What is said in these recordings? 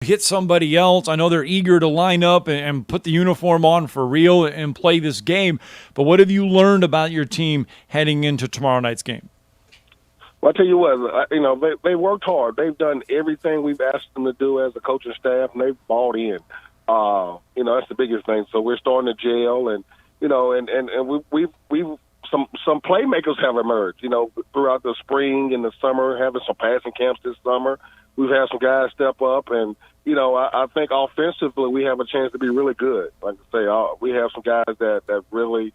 hit somebody else. I know they're eager to line up and put the uniform on for real and play this game. But what have you learned about your team heading into tomorrow night's game? Well, I'll tell you what, they worked hard. They've done everything we've asked them to do as a coaching staff, and they've bought in. That's the biggest thing. So we're starting to gel, and we've some playmakers have emerged. Throughout the spring and the summer, having some passing camps this summer. We've had some guys step up, and I think offensively we have a chance to be really good. Like I say, we have some guys that really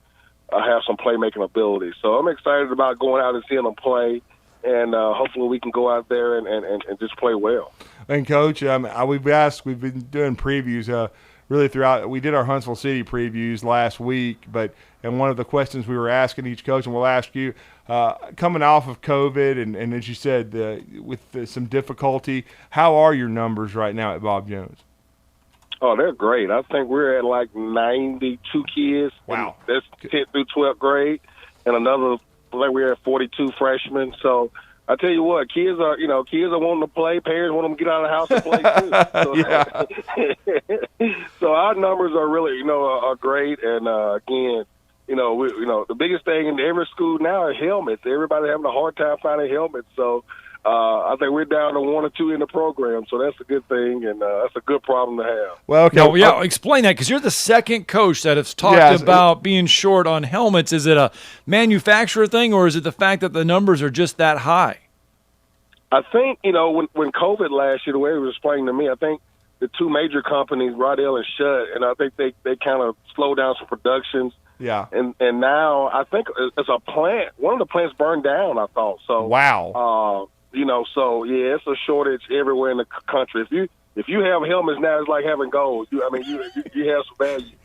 have some playmaking ability. So I'm excited about going out and seeing them play, and hopefully we can go out there and just play well. And Coach, we've been doing previews really throughout. We did our Huntsville City previews last week, and one of the questions we were asking each coach, and we'll ask you, coming off of COVID, and as you said, with some difficulty, how are your numbers right now at Bob Jones? Oh, they're great. I think we're at like 92 kids. Wow. That's 10th through 12th grade, and we're at 42 freshmen. So I tell you what, kids are wanting to play. Parents want them to get out of the house and play too. So, so our numbers are really, are great. And again, the biggest thing in every school now are helmets. Everybody having a hard time finding helmets. So I think we're down to 1 or 2 in the program. So that's a good thing, and that's a good problem to have. Well, okay. Explain that, because you're the second coach that has talked about being short on helmets. Is it a manufacturer thing, or is it the fact that the numbers are just that high? I think, when COVID last year, the way it was explained to me, I think the 2 major companies, Rodell and Shutt, and I think they kind of slowed down some productions. Yeah. And now I think it's a plant. One of the plants burned down, I thought. So wow. It's a shortage everywhere in the country. If you have helmets now, it's like having gold. You have some value.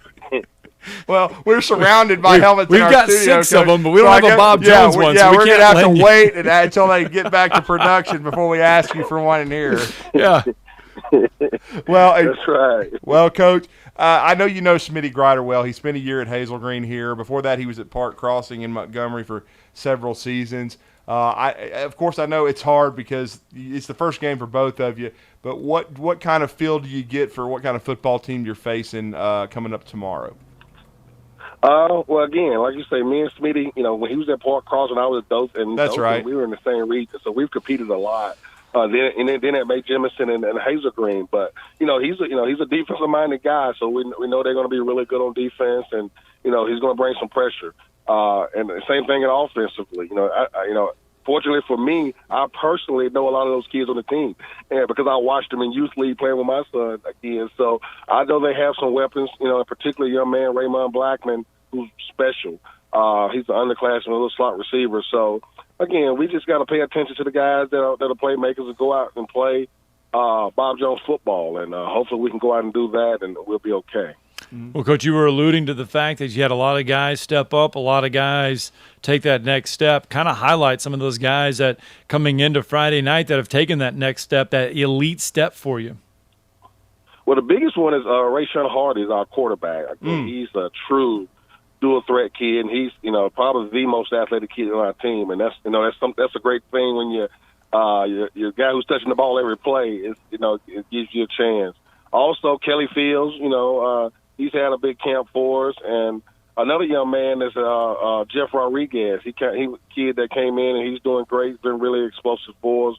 Well, we're surrounded by helmets. We've in our got studio, 6 of them, but we don't have a Bob Jones one. Yeah, so we're going to have to wait until they get back to production before we ask you for one in here. Yeah. Well, that's right. Well, Coach, I know you know Smitty Grider well. He spent a year at Hazel Green here. Before that, he was at Park Crossing in Montgomery for several seasons. Of course, I know it's hard because it's the first game for both of you. But what kind of feel do you get for what kind of football team you're facing coming up tomorrow? Well, again, like you say, me and Smitty, when he was at Park Crossing, I was at Dothan. That's right. We were in the same region, so we've competed a lot. Then at May Jemison and Hazel Green, but he's a defensive minded guy, so we know they're going to be really good on defense, and he's going to bring some pressure. And the same thing offensively. Fortunately for me, I personally know a lot of those kids on the team, and because I watched them in youth league playing with my son again, so I know they have some weapons. In particular, young man Raymond Blackman, who's special. He's an underclassman, a little slot receiver. So again, we just got to pay attention to the guys that are playmakers and go out and play Bob Jones football, and hopefully we can go out and do that, and we'll be okay. Well, Coach, you were alluding to the fact that you had a lot of guys step up, a lot of guys take that next step. Kind of highlight some of those guys that coming into Friday night that have taken that next step, that elite step for you. Well, the biggest one is Rayshon Hardy is our quarterback. I think he's a true dual threat kid, and he's probably the most athletic kid on our team, and that's a great thing when your guy who's touching the ball every play is it gives you a chance. Also, Kelly Fields, he's had a big camp for us, and another young man is Jeff Rodriguez. He kid that came in, and he's doing great. He's been really explosive for us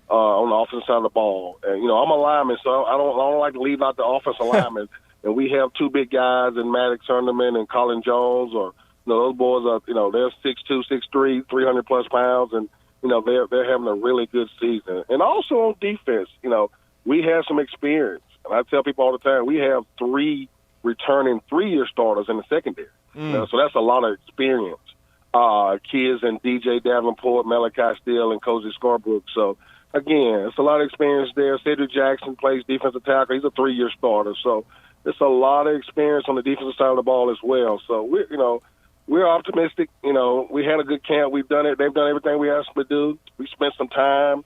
on the offensive side of the ball. And I'm a lineman, so I don't like to leave out the offensive lineman. And we have 2 big guys in Maddox Sunderman and Colin Jones, or those boys are they're 6'2", 6'3", 300+ pounds, and they're having a really good season. And also on defense, we have some experience. And I tell people all the time, we have 3 returning 3-year starters in the secondary. So that's a lot of experience. Kids and DJ Davenport, Malachi Steele, and Cozy Scarborough. So, again, it's a lot of experience there. Cedric Jackson plays defensive tackle. He's a 3-year starter. So it's a lot of experience on the defensive side of the ball as well. So, we're optimistic. We had a good camp. We've done it. They've done everything we asked them to do. We spent some time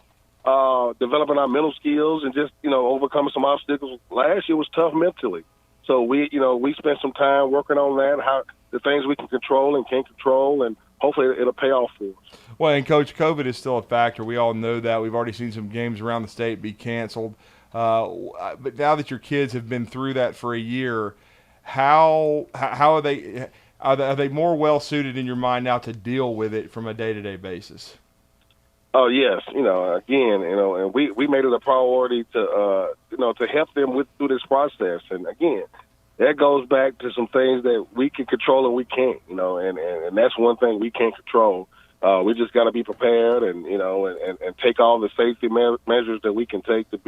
developing our mental skills and just, overcoming some obstacles. Last year was tough mentally. So we spent some time working on that, how the things we can control and can't control, and hopefully it'll pay off for us. Well, and Coach, COVID is still a factor. We all know that. We've already seen some games around the state be canceled. But now that your kids have been through that for a year, how are they? Are they more well suited in your mind now to deal with it from a day-to-day basis? Oh yes, again, and we made it a priority to to help them through this process. And again, that goes back to some things that we can control and we can't, and that's one thing we can't control. We just got to be prepared and and take all the safety measures that we can take to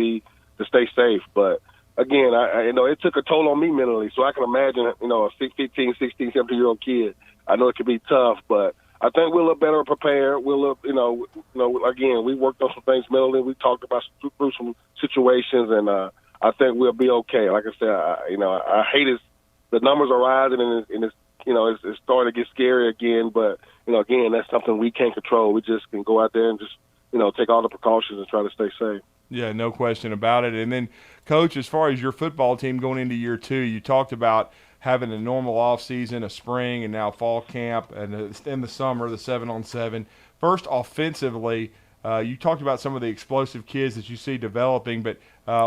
stay safe. But again, I it took a toll on me mentally, so I can imagine, a 15, 16, 17-year-old kid. I know it can be tough, but I think we're a little better prepared. We're a little, again, we worked on some things mentally. We talked about through some situations, and I think we'll be okay. Like I said, I hate it. The numbers are rising, and it's starting to get scary again. But again, that's something we can't control. We just can go out there and just take all the precautions and try to stay safe. Yeah, no question about it. And then, Coach, as far as your football team going into year 2, you talked about having a normal off season, a spring, and now fall camp, and in the summer, the 7-on-7. First, offensively, you talked about some of the explosive kids that you see developing, but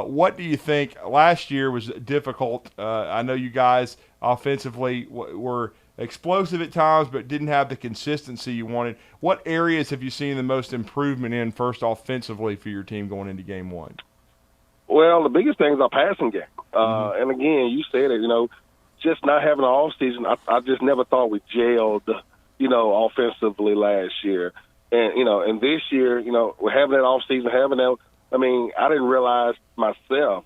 what do you think? Last year was difficult. I know you guys offensively were explosive at times, but didn't have the consistency you wanted. What areas have you seen the most improvement in, first offensively, for your team going into game 1? Well, the biggest thing is our passing game. And again, you said it, just not having an off season, I just never thought we gelled, offensively last year. And, and this year, we're having that off season, having that, I didn't realize myself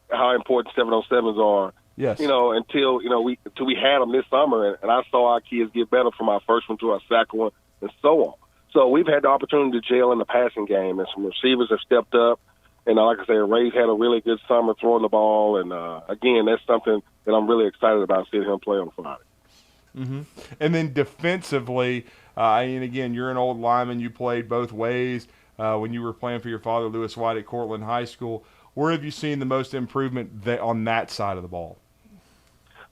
how important 7-on-7s are. Yes. Until we had them this summer, and I saw our kids get better from our first one to our second one, and so on. So we've had the opportunity to gel in the passing game, and some receivers have stepped up. And like I said, Ray's had a really good summer throwing the ball, and again, that's something that I'm really excited about, seeing him play on Friday. Mm-hmm. And then defensively, and again, you're an old lineman. You played both ways when you were playing for your father, Lewis White, at Cortland High School. Where have you seen the most improvement on that side of the ball?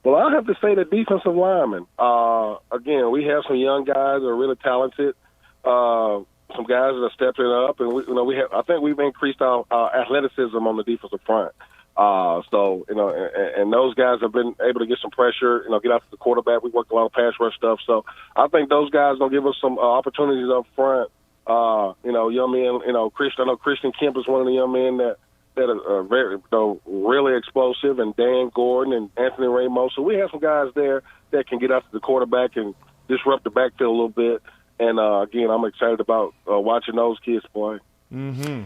Well, I'll have to say the defensive linemen. Again, we have some young guys that are really talented. Some guys that are stepping up, and I think we've increased our athleticism on the defensive front. So and those guys have been able to get some pressure, get out to the quarterback. We worked a lot of pass rush stuff. So I think those guys will give us some opportunities up front. Young men, Christian. I know Christian Kemp is one of the young men that are very, really explosive, and Dan Gordon and Anthony Ramos. So we have some guys there that can get out to the quarterback and disrupt the backfield a little bit. And, again, I'm excited about watching those kids play. Mm-hmm.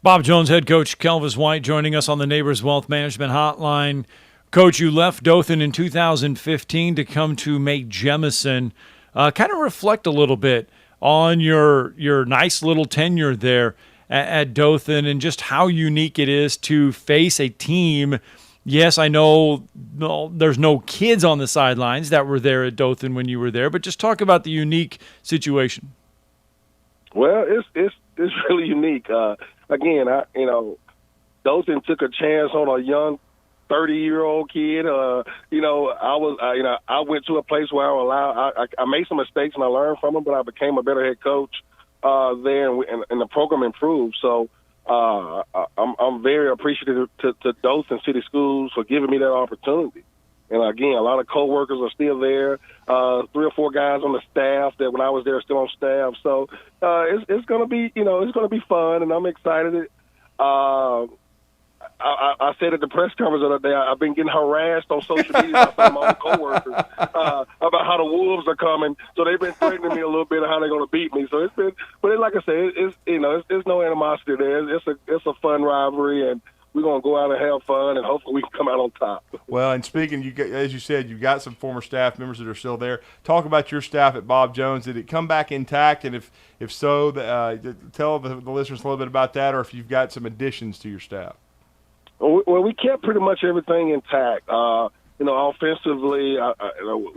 Bob Jones head coach Kelvis White joining us on the Neighbors Wealth Management Hotline. Coach, you left Dothan in 2015 to come to make Jemison. Kind of reflect a little bit on your nice little tenure there at Dothan and just how unique it is to face a team. Yes, I know there's no kids on the sidelines that were there at Dothan when you were there, but just talk about the unique situation. Well, it's really unique. Again, Dothan took a chance on a young 30-year-old kid. I went to a place where I made some mistakes and I learned from them, but I became a better head coach there, and the program improved. So I'm very appreciative to Dothan City Schools for giving me that opportunity. And again, a lot of coworkers are still there. 3 or 4 guys on the staff that when I was there are still on staff. So it's going to be, it's going to be fun, and I'm excited. I said at the press conference the other day, I've been getting harassed on social media by my own coworkers about how the Wolves are coming. So they've been threatening me a little bit of how they're going to beat me. So it's been, but like I said, it's no animosity there. It's a fun rivalry, and we're going to go out and have fun, and hopefully we can come out on top. Well, and speaking, as you said, you've got some former staff members that are still there. Talk about your staff at Bob Jones. Did it come back intact? And if so, tell the listeners a little bit about that, or if you've got some additions to your staff. Well, we kept pretty much everything intact. Offensively,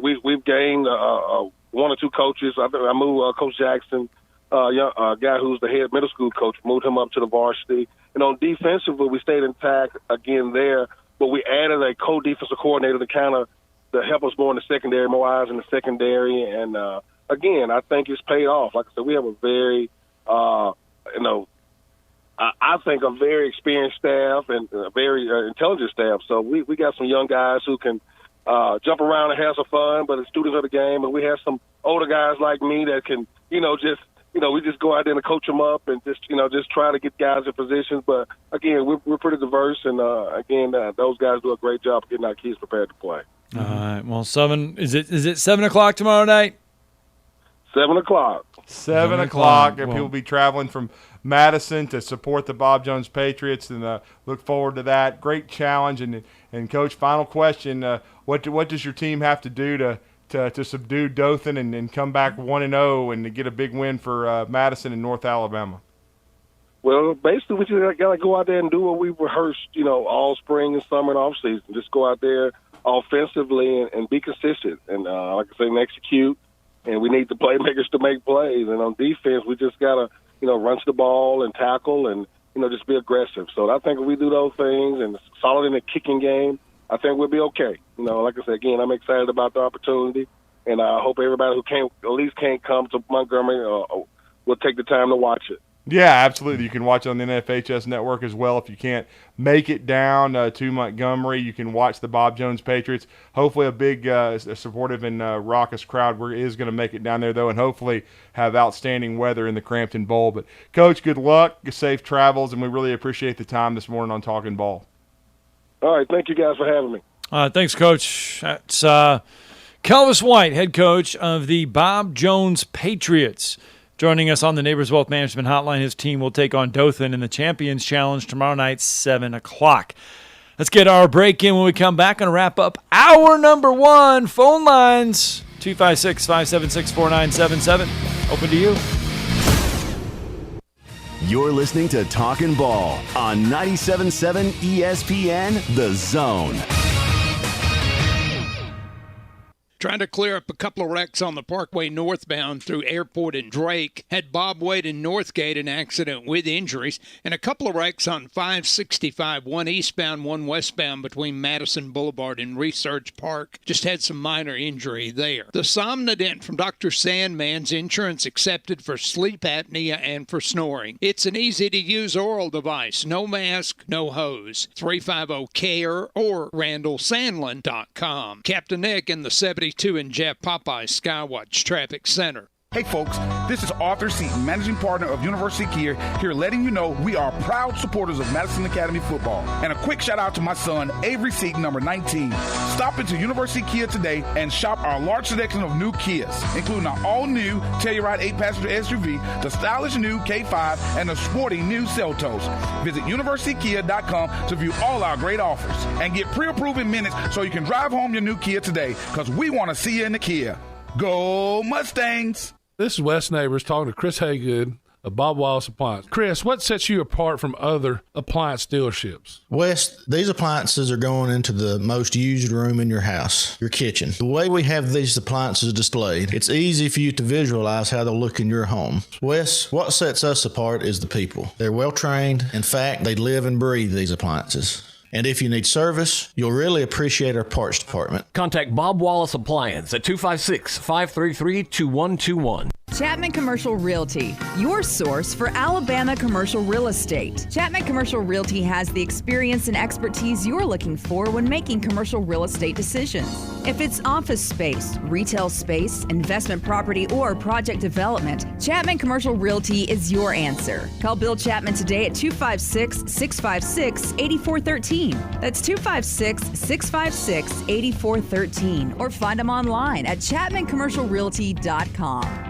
we've gained 1 or 2 coaches. I moved Coach Jackson, a guy who's the head middle school coach, moved him up to the varsity. And on defensively, we stayed intact again there, but we added a co-defensive coordinator to help us more in the secondary, more eyes in the secondary. And again, I think it's paid off. Like I said, we have a very, I think, a very experienced staff and a very intelligent staff. So we got some young guys who can jump around and have some fun, but as students of the game, and we have some older guys like me that can, we just go out there and coach them up and just try to get guys in positions. But again, we're pretty diverse, and those guys do a great job of getting our kids prepared to play. All right. Well, is it 7 o'clock tomorrow night? 7 o'clock. 7 o'clock, and Well, people will be traveling from Madison to support the Bob Jones Patriots, and look forward to that. Great challenge. And Coach, final question: what does your team have to do to subdue Dothan and come back 1-0 and to get a big win for Madison and North Alabama? Well, basically, we just got to go out there and do what we rehearsed, all spring and summer and off season. Just go out there offensively and be consistent, and like I say, and execute. And we need the playmakers to make plays. And on defense, we just got to, run to the ball and tackle and, just be aggressive. So I think if we do those things and solid in the kicking game, I think we'll be okay. Like I said, again, I'm excited about the opportunity, and I hope everybody who can't come to Montgomery will take the time to watch it. Yeah, absolutely. You can watch it on the NFHS network as well. If you can't make it down to Montgomery, you can watch the Bob Jones Patriots. Hopefully a big supportive and raucous crowd is going to make it down there, though, and hopefully have outstanding weather in the Crampton Bowl. But, Coach, good luck, safe travels, and we really appreciate the time this morning on Talkin Ball. All right, thank you guys for having me. Thanks, Coach. That's Kelvis White, head coach of the Bob Jones Patriots, joining us on the Neighbors Wealth Management Hotline. His team will take on Dothan in the Champions Challenge tomorrow night, 7 o'clock. Let's get our break in when we come back and wrap up hour number 1. Phone lines, 256-576-4977. Open to you. You're listening to Talkin Ball on 97.7 ESPN, The Zone. Trying to clear up a couple of wrecks on the Parkway northbound through Airport and Drake. Had Bob Wade in Northgate an accident with injuries. And a couple of wrecks on 565, one eastbound, one westbound between Madison Boulevard and Research Park. Just had some minor injury there. The Somnodent from Dr. Sandman's insurance accepted for sleep apnea and for snoring. It's an easy-to-use oral device. No mask, no hose. 350-CARE or RandallSandlin.com. Captain Nick and the 72 and Jeff Popeye Skywatch Traffic Center. Hey folks, this is Arthur Seaton, managing partner of University Kia, here letting you know we are proud supporters of Madison Academy football. And a quick shout out to my son, Avery Seaton, number 19. Stop into University Kia today and shop our large selection of new Kias, including our all-new Telluride 8-passenger SUV, the stylish new K5, and the sporting new Seltos. Visit universitykia.com to view all our great offers and get pre-approved in minutes so you can drive home your new Kia today, because we want to see you in the Kia. Go Mustangs! This is Wes Neighbors talking to Chris Haygood of Bob Wallace Appliance. Chris, what sets you apart from other appliance dealerships? Wes, these appliances are going into the most used room in your house, your kitchen. The way we have these appliances displayed, it's easy for you to visualize how they'll look in your home. Wes, what sets us apart is the people. They're well trained. In fact, they live and breathe these appliances. And if you need service, you'll really appreciate our parts department. Contact Bob Wallace Appliance at 256-533-2121. Chapman Commercial Realty, your source for Alabama commercial real estate. Chapman Commercial Realty has the experience and expertise you're looking for when making commercial real estate decisions. If it's office space, retail space, investment property, or project development, Chapman Commercial Realty is your answer. Call Bill Chapman today at 256-656-8413. That's 256-656-8413. Or find them online at chapmancommercialrealty.com.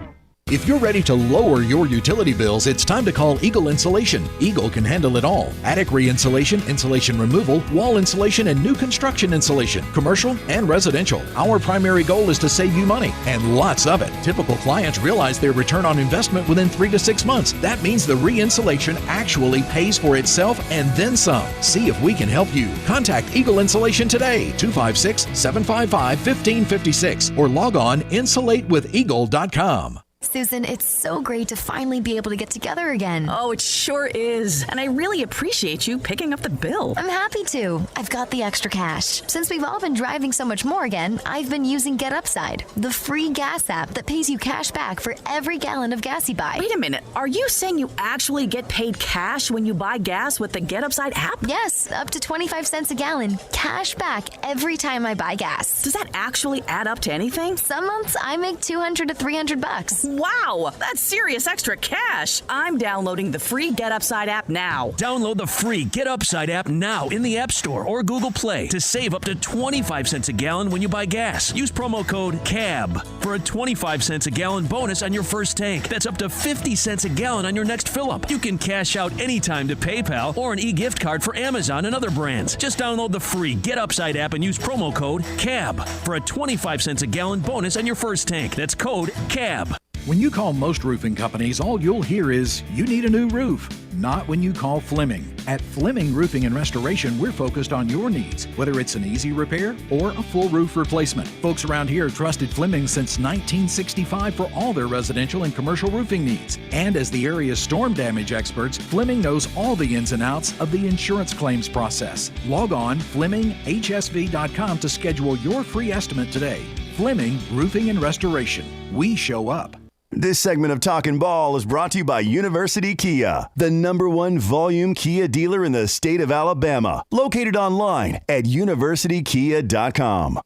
If you're ready to lower your utility bills, it's time to call Eagle Insulation. Eagle can handle it all. Attic re-insulation, insulation removal, wall insulation, and new construction insulation, commercial and residential. Our primary goal is to save you money, and lots of it. Typical clients realize their return on investment within 3 to 6 months. That means the re-insulation actually pays for itself and then some. See if we can help you. Contact Eagle Insulation today, 256-755-1556, or log on insulatewitheagle.com. Susan, it's so great to finally be able to get together again. Oh, it sure is. And I really appreciate you picking up the bill. I'm happy to. I've got the extra cash. Since we've all been driving so much more again, I've been using Get Upside, the free gas app that pays you cash back for every gallon of gas you buy. Wait a minute. Are you saying you actually get paid cash when you buy gas with the Get Upside app? Yes, up to 25 cents a gallon. Cash back every time I buy gas. Does that actually add up to anything? Some months I make $200 to $300. Wow, that's serious extra cash. I'm downloading the free Get Upside app now. Download the free Get Upside app now in the App Store or Google Play to save up to 25 cents a gallon when you buy gas. Use promo code CAB for a 25 cents a gallon bonus on your first tank. That's up to 50 cents a gallon on your next fill-up. You can cash out anytime to PayPal or an e-gift card for Amazon and other brands. Just download the free Get Upside app and use promo code CAB for a 25 cents a gallon bonus on your first tank. That's code CAB. When you call most roofing companies, all you'll hear is, you need a new roof. Not when you call Fleming. At Fleming Roofing and Restoration, we're focused on your needs, whether it's an easy repair or a full roof replacement. Folks around here trusted Fleming since 1965 for all their residential and commercial roofing needs. And as the area's storm damage experts, Fleming knows all the ins and outs of the insurance claims process. Log on FlemingHSV.com to schedule your free estimate today. Fleming Roofing and Restoration. We show up. This segment of Talkin Ball is brought to you by University Kia, the #1 volume Kia dealer in the state of Alabama. Located online at universitykia.com.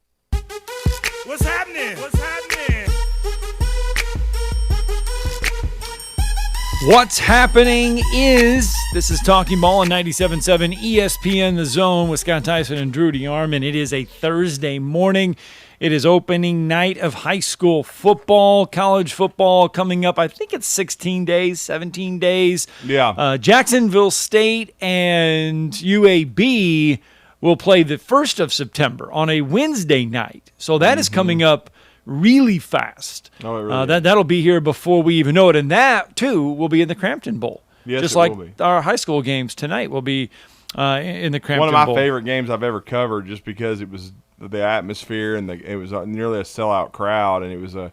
What's happening? What's happening? What's happening is, this is Talkin Ball on 97.7 ESPN The Zone with Scott Theisen and Drew DeArmond. It is a Thursday morning. It is opening night of high school football, college football coming up. I think it's 16 days, 17 days. Yeah. Jacksonville State and UAB will play the 1st of September on a Wednesday night. So that is coming up really fast. Oh, it really that'll be here before we even know it. And that, too, will be in the Crampton Bowl. Yes, just it like will be. Our high school games tonight will be in the Crampton Bowl. One of my favorite games I've ever covered just because it was the atmosphere and it was nearly a sellout crowd, and it was a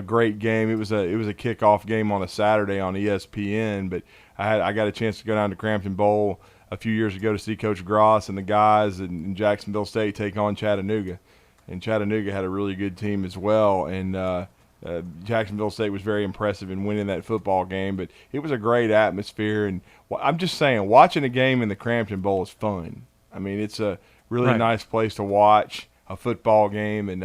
great game. It was a kickoff game on a Saturday on ESPN, but I got a chance to go down to Crampton Bowl a few years ago to see Coach Gross and the guys in Jacksonville State take on Chattanooga, and Chattanooga had a really good team as well, and Jacksonville State was very impressive in winning that football game, but it was a great atmosphere, and I'm just saying, watching a game in the Crampton Bowl is fun. I mean, it's a really nice place to watch a football game, and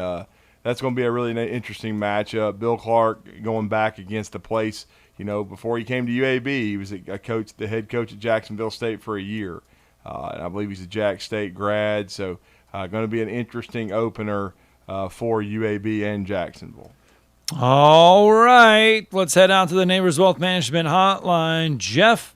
that's going to be a really interesting matchup. Bill Clark going back against the place, before he came to UAB, he was the head coach at Jacksonville State for a year. And I believe he's a Jack State grad, so going to be an interesting opener for UAB and Jacksonville. All right, let's head out to the Neighbors Wealth Management Hotline. Jeff.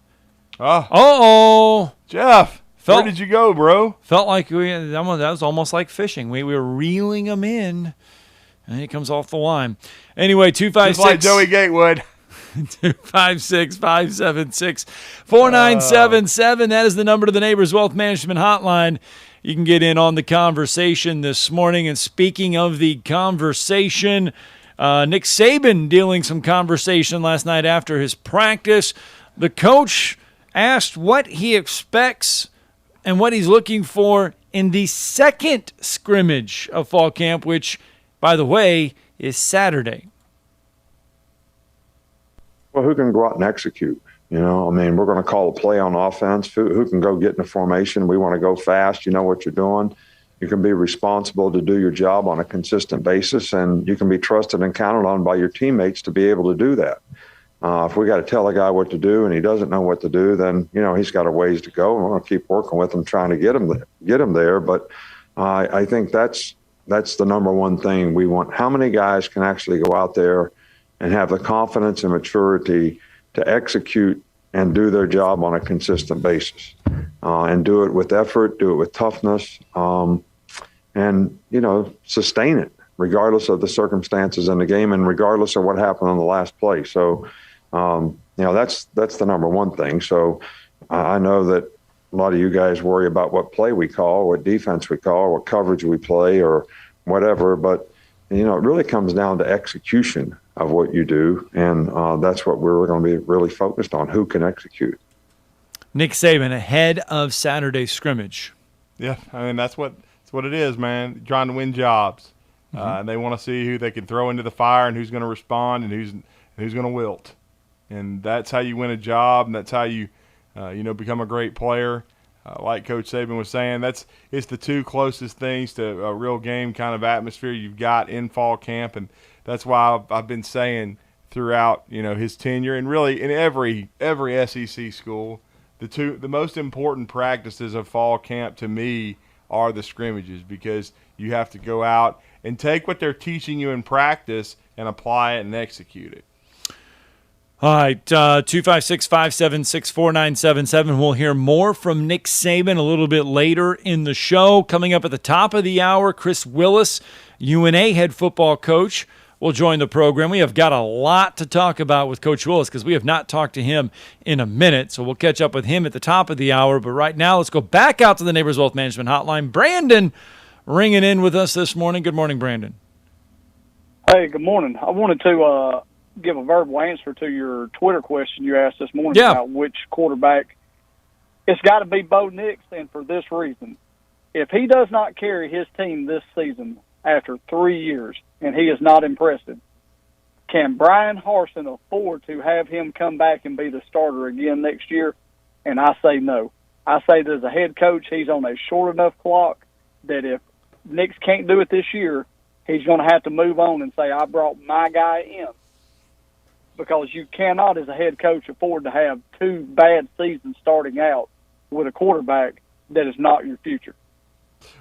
Jeff. Where did you go, bro? Felt like that was almost like fishing. We were reeling them in, and he comes off the line. Anyway, 256. Just like Joey Gatewood. 256-576-4977. That is the number to the Neighbors Wealth Management Hotline. You can get in on the conversation this morning. And speaking of the conversation, Nick Saban dealing some conversation last night after his practice. The coach asked what he expects and what he's looking for in the second scrimmage of fall camp, which, by the way, is Saturday. Well, who can go out and execute? We're going to call a play on offense. Who can go get in the formation? We want to go fast. You know what you're doing. You can be responsible to do your job on a consistent basis, and you can be trusted and counted on by your teammates to be able to do that. If we got to tell a guy what to do and he doesn't know what to do, then, he's got a ways to go. And we're going to keep working with him, trying to get him there. But I think that's the number one thing we want. How many guys can actually go out there and have the confidence and maturity to execute and do their job on a consistent basis, and do it with effort, do it with toughness, and, sustain it regardless of the circumstances in the game and regardless of what happened on the last play. So, that's the number one thing. So I know that a lot of you guys worry about what play we call, what defense we call, what coverage we play or whatever. But, it really comes down to execution. of what you do. And that's what we're going to be really focused on, who can execute. Nick Saban ahead of Saturday's scrimmage. Yeah, I mean, that's what it is, man, trying to win jobs. And they want to see who they can throw into the fire and who's going to respond and who's going to wilt. And that's how you win a job, and that's how you become a great player. Like Coach Saban was saying, it's the two closest things to a real game kind of atmosphere you've got in fall camp, and that's why I've been saying throughout his tenure, and really in every SEC school, the most important practices of fall camp to me are the scrimmages, because you have to go out and take what they're teaching you in practice and apply it and execute it. All right, 256-576-4977. We'll hear more from Nick Saban a little bit later in the show. Coming up at the top of the hour, Chris Willis, UNA head football coach, will join the program. We have got a lot to talk about with Coach Willis because we have not talked to him in a minute, so we'll catch up with him at the top of the hour. But right now, let's go back out to the Neighbors Wealth Management Hotline. Brandon ringing in with us this morning. Good morning, Brandon. Hey, good morning. I wanted to give a verbal answer to your Twitter question you asked this morning about which quarterback. It's got to be Bo Nix, and for this reason. If he does not carry his team this season after 3 years and he is not impressive, can Brian Harsin afford to have him come back and be the starter again next year? And I say no. I say that as a head coach, he's on a short enough clock that if Nix can't do it this year, he's going to have to move on and say, I brought my guy in. Because you cannot, as a head coach, afford to have 2 bad seasons starting out with a quarterback that is not your future.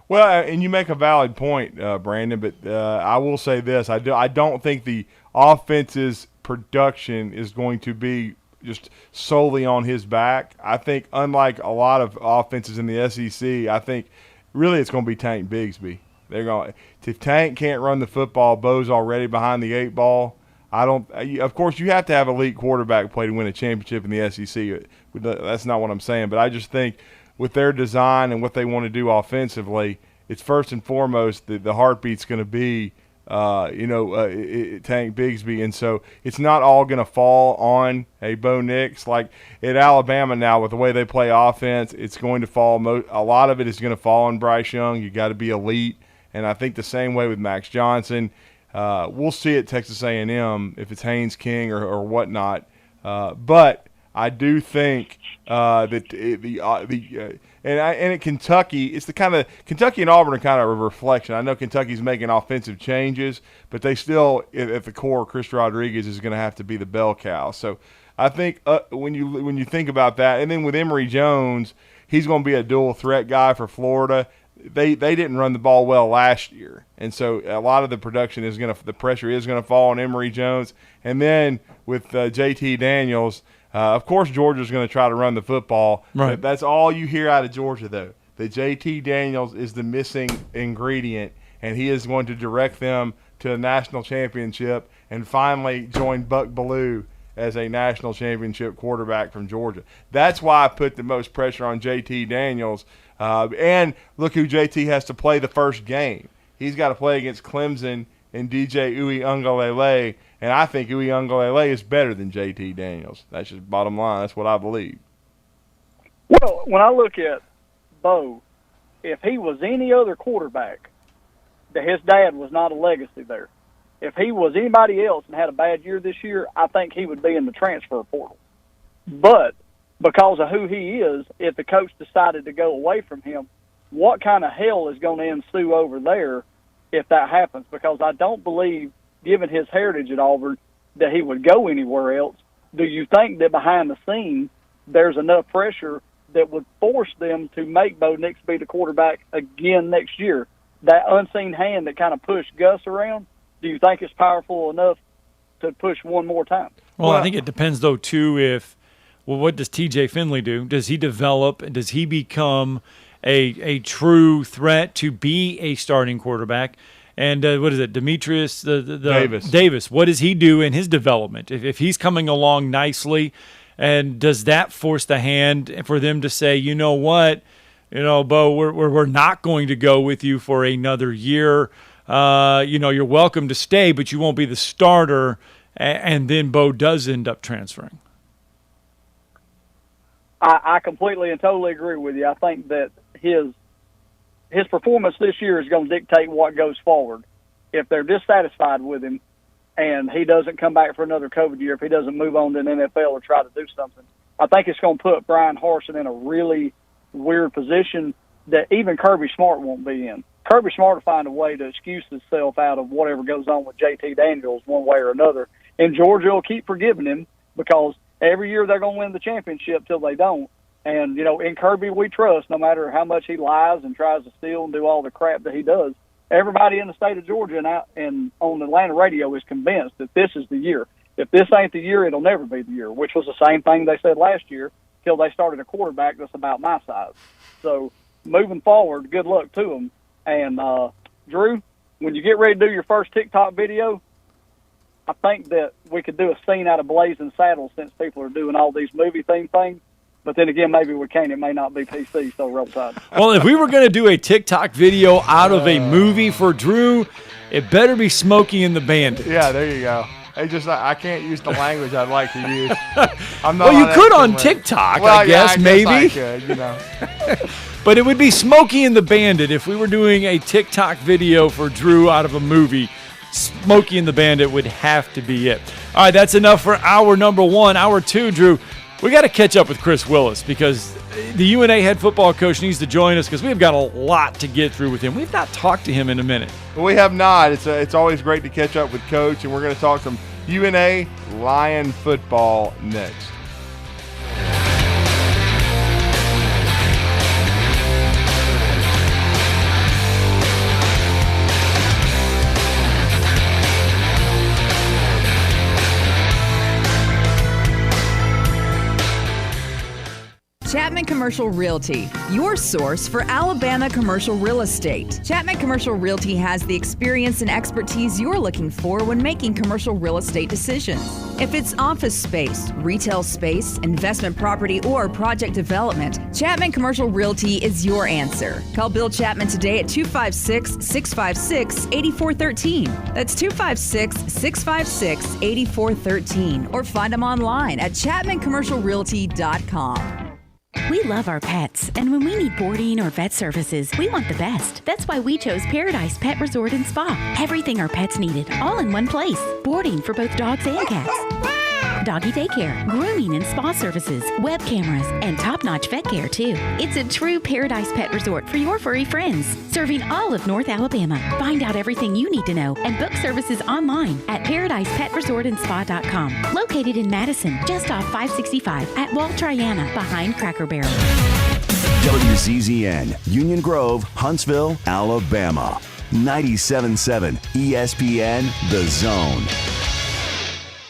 Well, and you make a valid point, Brandon, but I will say this. I don't think the offense's production is going to be just solely on his back. I think unlike a lot of offenses in the SEC, I think really it's going to be Tank Bigsby. If Tank can't run the football, Bo's already behind the 8 ball. Of course, you have to have elite quarterback play to win a championship in the SEC. That's not what I'm saying, but I just think with their design and what they want to do offensively, it's first and foremost the heartbeat's going to be, Tank Bigsby, and so it's not all going to fall on a Bo Nix. Like at Alabama now, with the way they play offense, it's going to fall. A lot of it is going to fall on Bryce Young. You got to be elite, and I think the same way with Max Johnson. We'll see at Texas A&M if it's Haynes King or whatnot. But I do think that at Kentucky, it's the kind of Kentucky and Auburn are kind of a reflection. I know Kentucky's making offensive changes, but they still, at the core, Chris Rodriguez is going to have to be the bell cow. So I think when you think about that, and then with Emory Jones, he's going to be a dual threat guy for Florida. They didn't run the ball well last year, and so a lot of the production the pressure is going to fall on Emory Jones. And then with JT Daniels, of course Georgia's going to try to run the football. Right. That's all you hear out of Georgia, though. That JT Daniels is the missing ingredient, and he is going to direct them to a national championship and finally join Buck Bellew as a national championship quarterback from Georgia. That's why I put the most pressure on JT Daniels. And look who JT has to play the first game. He's got to play against Clemson and DJ Uiagalelei, and I think Uiagalelei is better than JT Daniels. That's just bottom line. That's what I believe. Well, when I look at Bo, if he was any other quarterback, that his dad was not a legacy there. If he was anybody else and had a bad year this year, I think he would be in the transfer portal. But because of who he is, if the coach decided to go away from him, what kind of hell is going to ensue over there if that happens? Because I don't believe, given his heritage at Auburn, that he would go anywhere else. Do you think that behind the scenes there's enough pressure that would force them to make Bo Nix be the quarterback again next year? That unseen hand that kind of pushed Gus around, do you think it's powerful enough to push one more time? Well, I think it depends, though, too, what does T.J. Finley do? Does he develop? Does he become a true threat to be a starting quarterback? And what is it, Demetrius Davis? What does he do in his development? If he's coming along nicely, and does that force the hand for them to say, you know what, Bo, we're not going to go with you for another year. You're welcome to stay, but you won't be the starter. and then Bo does end up transferring? I completely and totally agree with you. I think that his performance this year is going to dictate what goes forward. If they're dissatisfied with him and he doesn't come back for another COVID year, if he doesn't move on to an NFL or try to do something, I think it's going to put Brian Harsin in a really weird position that even Kirby Smart won't be in. Kirby Smart will find a way to excuse himself out of whatever goes on with JT Daniels one way or another. And Georgia will keep forgiving him because every year they're going to win the championship till they don't. And, you know, in Kirby we trust, no matter how much he lies and tries to steal and do all the crap that he does. Everybody in the state of Georgia and on Atlanta radio is convinced that this is the year. If this ain't the year, it'll never be the year, which was the same thing they said last year till they started a quarterback that's about my size. So moving forward, good luck to them. And, Drew, when you get ready to do your first TikTok video, I think that we could do a scene out of Blazing Saddles since people are doing all these movie-themed things. But then again, maybe we can't. It may not be PC, so roll tide. Well, if we were going to do a TikTok video out of a movie for Drew, it better be Smokey and the Bandit. Yeah, there you go. I can't use the language I'd like to use. I'm not. Well, you could on TikTok, well, I guess, maybe. I could, you know. But it would be Smokey and the Bandit if we were doing a TikTok video for Drew out of a movie. Smokey and the Bandit would have to be it. All right, that's enough for hour number one. Hour two, Drew, we got to catch up with Chris Willis because the UNA head football coach needs to join us because we've got a lot to get through with him. We've not talked to him in a minute. We have not. It's always great to catch up with Coach, and we're going to talk some UNA Lion football next. Chapman Commercial Realty, your source for Alabama commercial real estate. Chapman Commercial Realty has the experience and expertise you're looking for when making commercial real estate decisions. If it's office space, retail space, investment property, or project development, Chapman Commercial Realty is your answer. Call Bill Chapman today at 256-656-8413. That's 256-656-8413. Or find them online at chapmancommercialrealty.com. We love our pets, and when we need boarding or vet services, we want the best. That's why we chose Paradise Pet Resort and Spa. Everything our pets needed, all in one place. Boarding for both dogs and cats. Doggy daycare, grooming and spa services, web cameras, and top-notch vet care, too. It's a true Paradise Pet Resort for your furry friends, serving all of North Alabama. Find out everything you need to know and book services online at ParadisePetResortAndSpa.com. Located in Madison, just off 565 at Wall Triana, behind Cracker Barrel. WZZN, Union Grove, Huntsville, Alabama. 97.7 ESPN, The Zone.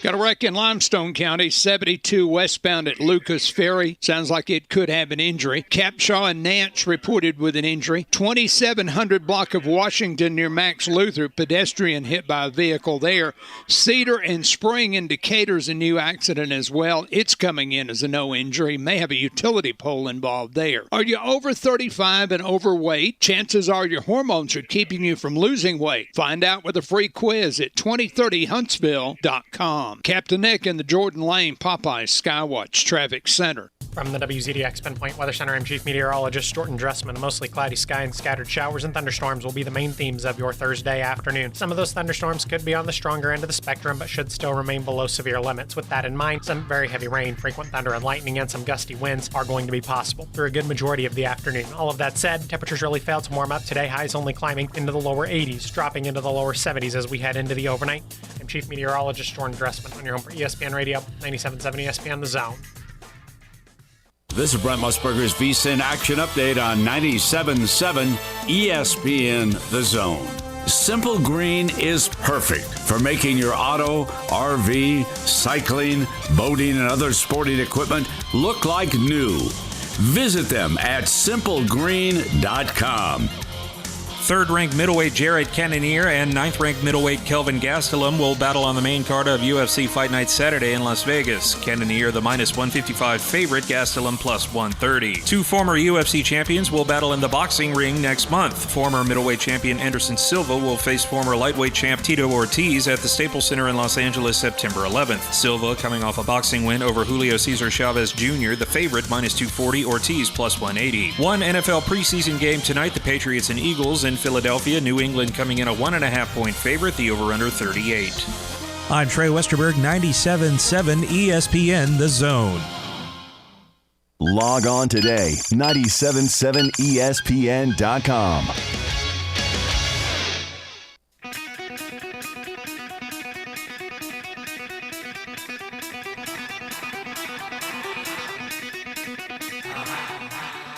Got a wreck in Limestone County, 72 westbound at Lucas Ferry. Sounds like it could have an injury. Capshaw and Nance reported with an injury. 2700 block of Washington near Max Luther, pedestrian hit by a vehicle there. Cedar and Spring in Decatur's a new accident as well. It's coming in as a no injury. May have a utility pole involved there. Are you over 35 and overweight? Chances are your hormones are keeping you from losing weight. Find out with a free quiz at 2030huntsville.com. Captain Nick in the Jordan Lane Popeyes Skywatch Traffic Center. From the WZDX Pinpoint Weather Center, I'm Chief Meteorologist Storton Dressman. A mostly cloudy sky and scattered showers and thunderstorms will be the main themes of your Thursday afternoon. Some of those thunderstorms could be on the stronger end of the spectrum, but should still remain below severe limits. With that in mind, some very heavy rain, frequent thunder and lightning, and some gusty winds are going to be possible through a good majority of the afternoon. All of that said, temperatures really failed to warm up today. Highs only climbing into the lower 80s, dropping into the lower 70s as we head into the overnight. I'm Chief Meteorologist Storton Dressman on your home for ESPN Radio, 97.7 ESPN The Zone. This is Brent Musburger's VSiN Action Update on 97.7 ESPN The Zone. Simple Green is perfect for making your auto, RV, cycling, boating, and other sporting equipment look like new. Visit them at simplegreen.com. Third-ranked middleweight Jared Cannonier and ninth-ranked middleweight Kelvin Gastelum will battle on the main card of UFC Fight Night Saturday in Las Vegas. Cannonier the -155 favorite, Gastelum +130. Two former UFC champions will battle in the boxing ring next month. Former middleweight champion Anderson Silva will face former lightweight champ Tito Ortiz at the Staples Center in Los Angeles September 11th. Silva coming off a boxing win over Julio Cesar Chavez Jr., the favorite -240, Ortiz +180. One NFL preseason game tonight, the Patriots and Eagles in Philadelphia. New England coming in a 1.5-point favorite, the over-under 38. I'm Trey Westerberg, 97.7 ESPN The Zone. Log on today, 977ESPN.com.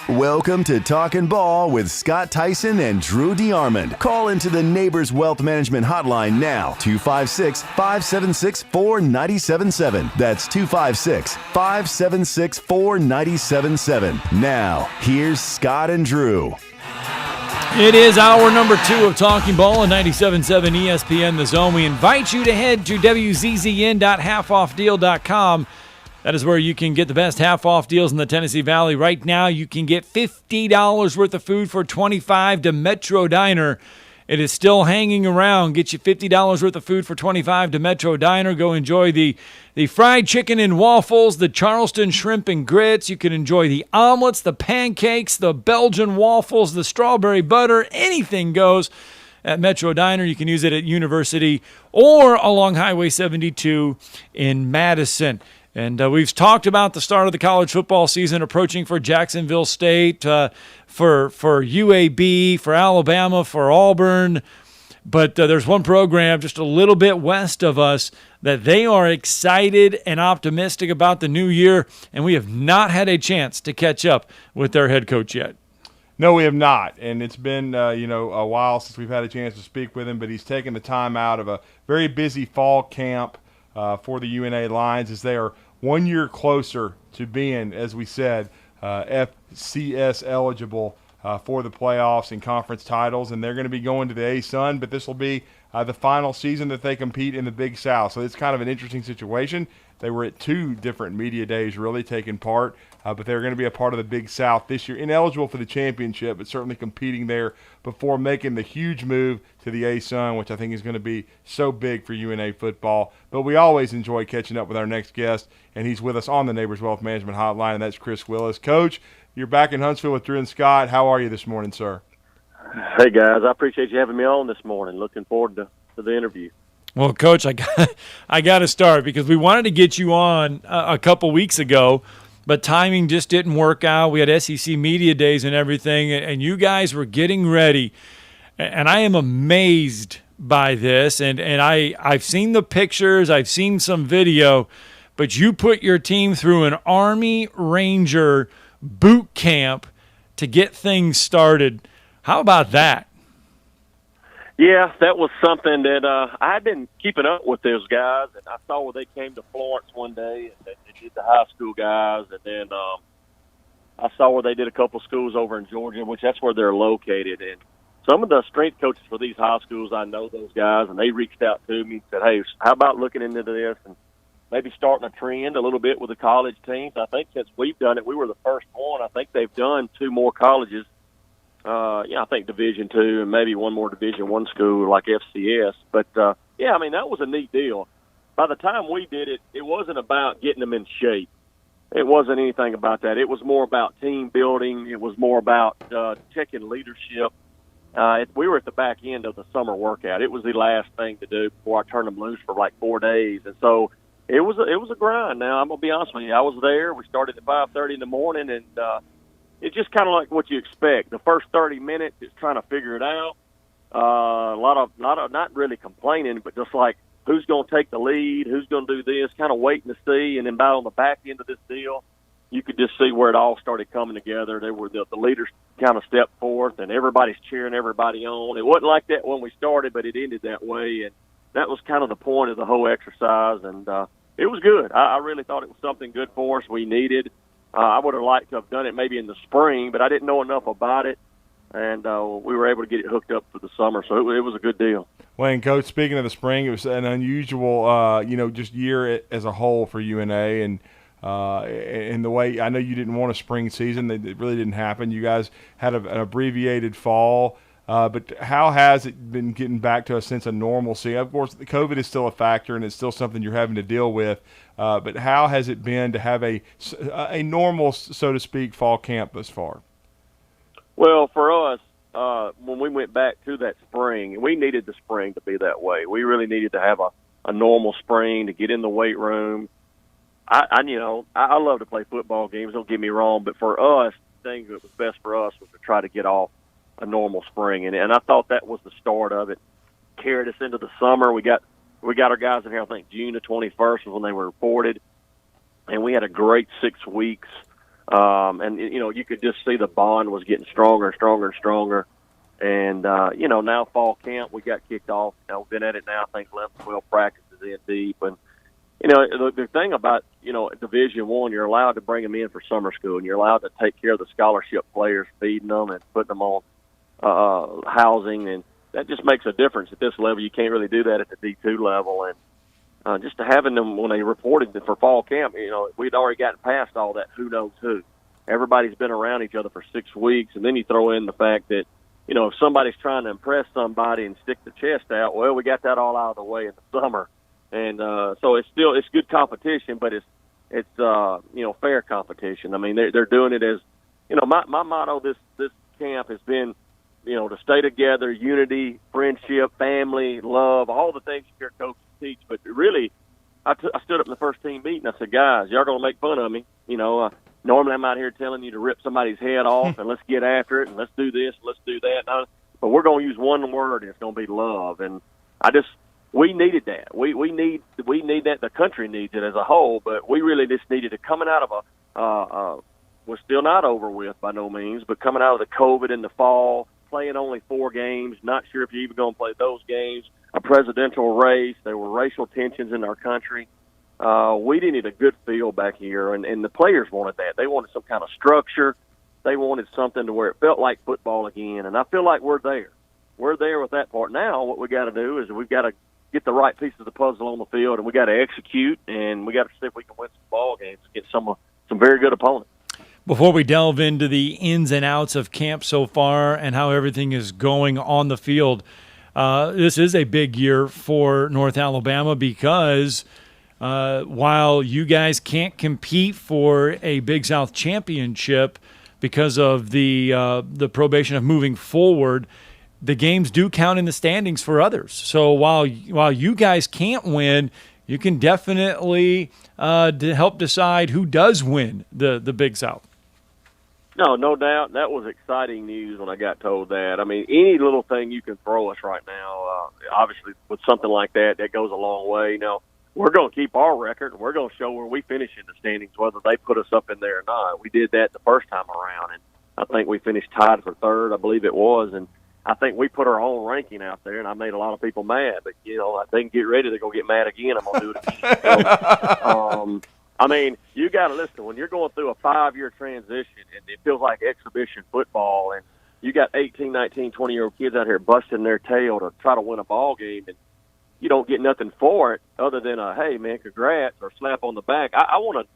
Welcome to Talkin Ball with Scott Theisen and Drew DeArmond. Call into the Neighbors Wealth Management Hotline now, 256-576-4977. That's 256-576-4977. Now, here's Scott and Drew. It is hour number 2 of Talking Ball on 97.7 ESPN The Zone. We invite you to head to wzzn.halfoffdeal.com. That is where you can get the best half-off deals in the Tennessee Valley. Right now, you can get $50 worth of food for $25 to Metro Diner. It is still hanging around. Get you $50 worth of food for $25 to Metro Diner. Go enjoy the fried chicken and waffles, the Charleston shrimp and grits. You can enjoy the omelets, the pancakes, the Belgian waffles, the strawberry butter. Anything goes at Metro Diner. You can use it at University or along Highway 72 in Madison. And we've talked about the start of the college football season approaching for Jacksonville State, for UAB, for Alabama, for Auburn. But there's one program just a little bit west of us that they are excited and optimistic about the new year, and we have not had a chance to catch up with their head coach yet. No, we have not, and it's been a while since we've had a chance to speak with him, but he's taken the time out of a very busy fall camp for the UNA Lions as they are 1 year closer to being, as we said, FCS eligible for the playoffs and conference titles, and they're going to be going to the A-Sun, but this will be the final season that they compete in the Big South. So it's kind of an interesting situation. They were at 2 different media days really taking part, but they're going to be a part of the Big South this year. Ineligible for the championship, but certainly competing there before making the huge move to the A-Sun, which I think is going to be so big for UNA football. But we always enjoy catching up with our next guest, and he's with us on the Neighbors Wealth Management Hotline, and that's Chris Willis. Coach, you're back in Huntsville with Drew and Scott. How are you this morning, sir? Hey, guys. I appreciate you having me on this morning. Looking forward to the interview. Well, Coach, I got to start because we wanted to get you on a couple weeks ago, but timing just didn't work out. We had SEC media days and everything, and you guys were getting ready. And I am amazed by this, and I've seen the pictures, I've seen some video, but you put your team through an Army Ranger boot camp to get things started. How about that? Yeah, that was something that I had been keeping up with those guys, and I saw where they came to Florence one day, and they did the high school guys, and then I saw where they did a couple schools over in Georgia, which that's where they're located. And some of the strength coaches for these high schools, I know those guys, and they reached out to me and said, hey, how about looking into this and maybe starting a trend a little bit with the college teams? I think since we've done it, we were the first one. I think they've done 2 more colleges. I think Division II and maybe one more Division I school like FCS. But, that was a neat deal. By the time we did it, it wasn't about getting them in shape. It wasn't anything about that. It was more about team building. It was more about checking leadership. We were at the back end of the summer workout. It was the last thing to do before I turned them loose for like 4 days. And so it was a grind. Now, I'm going to be honest with you. I was there. We started at 5:30 in the morning, and it's just kind of like what you expect. The first 30 minutes is trying to figure it out. A lot of not really complaining, but just like who's going to take the lead, who's going to do this, kind of waiting to see. And then about on the back end of this deal, you could just see where it all started coming together. There were the leaders kind of stepped forth, and everybody's cheering everybody on. It wasn't like that when we started, but it ended that way, and that was kind of the point of the whole exercise. And it was good. I really thought it was something good for us. We needed. I would have liked to have done it maybe in the spring, but I didn't know enough about it. and we were able to get it hooked up for the summer. So it was a good deal. Well, and Coach, speaking of the spring, it was an unusual, just year as a whole for UNA, and the way I know you didn't want a spring season, it really didn't happen. You guys had an abbreviated fall, but how has it been getting back to a sense of normalcy? Of course, the COVID is still a factor, and it's still something you're having to deal with. But how has it been to have a normal, so to speak, fall camp thus far? Well, for us, when we went back to that spring, we needed the spring to be that way. We really needed to have a normal spring to get in the weight room. I love to play football games, don't get me wrong, but for us, the thing that was best for us was to try to get off a normal spring, and I thought that was the start of it. Carried us into the summer. We got our guys in here, I think June the 21st was when they were reported, and we had a great 6 weeks. And you could just see the bond was getting stronger and stronger and stronger. And, now fall camp, we got kicked off. We've been at it now, I think 11, 12 practices in deep. And, the thing about, Division I, you're allowed to bring them in for summer school, and you're allowed to take care of the scholarship players, feeding them and putting them on housing. And that just makes a difference at this level. You can't really do that at the D2 level. And just having them when they reported for fall camp, we'd already gotten past all that who knows who. Everybody's been around each other for 6 weeks, and then you throw in the fact that, if somebody's trying to impress somebody and stick the chest out, well, we got that all out of the way in the summer. And so it's good competition, but it's fair competition. I mean, they're doing it as, my motto this camp has been, to stay together, unity, friendship, family, love, all the things you hear coaches teach. But really, I stood up in the first team meeting. I said, guys, y'all going to make fun of me. Normally I'm out here telling you to rip somebody's head off and let's get after it and let's do this, and let's do that. But we're going to use one word, and it's going to be love. And we needed that. We need that. The country needs it as a whole, but we really just needed it coming out of we're still not over with by no means, but coming out of the COVID in the fall, playing only 4 games, not sure if you're even going to play those games, a presidential race, there were racial tensions in our country. We needed a good feel back here, and the players wanted that. They wanted some kind of structure. They wanted something to where it felt like football again, and I feel like we're there. We're there with that part. Now what we got to do is we've got to get the right pieces of the puzzle on the field, and we got to execute, and we got to see if we can win some ball games against some very good opponents. Before we delve into the ins and outs of camp so far and how everything is going on the field, this is a big year for North Alabama because while you guys can't compete for a Big South championship because of the probation of moving forward, the games do count in the standings for others. So while you guys can't win, you can definitely help decide who does win the Big South. No doubt. That was exciting news when I got told that. I mean, any little thing you can throw us right now, obviously with something like that goes a long way. Now, we're going to keep our record, and we're going to show where we finish in the standings, whether they put us up in there or not. We did that the first time around, and I think we finished tied for third, I believe it was, and I think we put our own ranking out there, and I made a lot of people mad. But, they can get ready. They're going to get mad again. I'm going to do it again. I mean, you got to listen. When you're going through a 5-year transition and it feels like exhibition football, and you got 18, 19, 20-year-old kids out here busting their tail to try to win a ball game, and you don't get nothing for it other than a, hey, man, congrats, or slap on the back. I'm going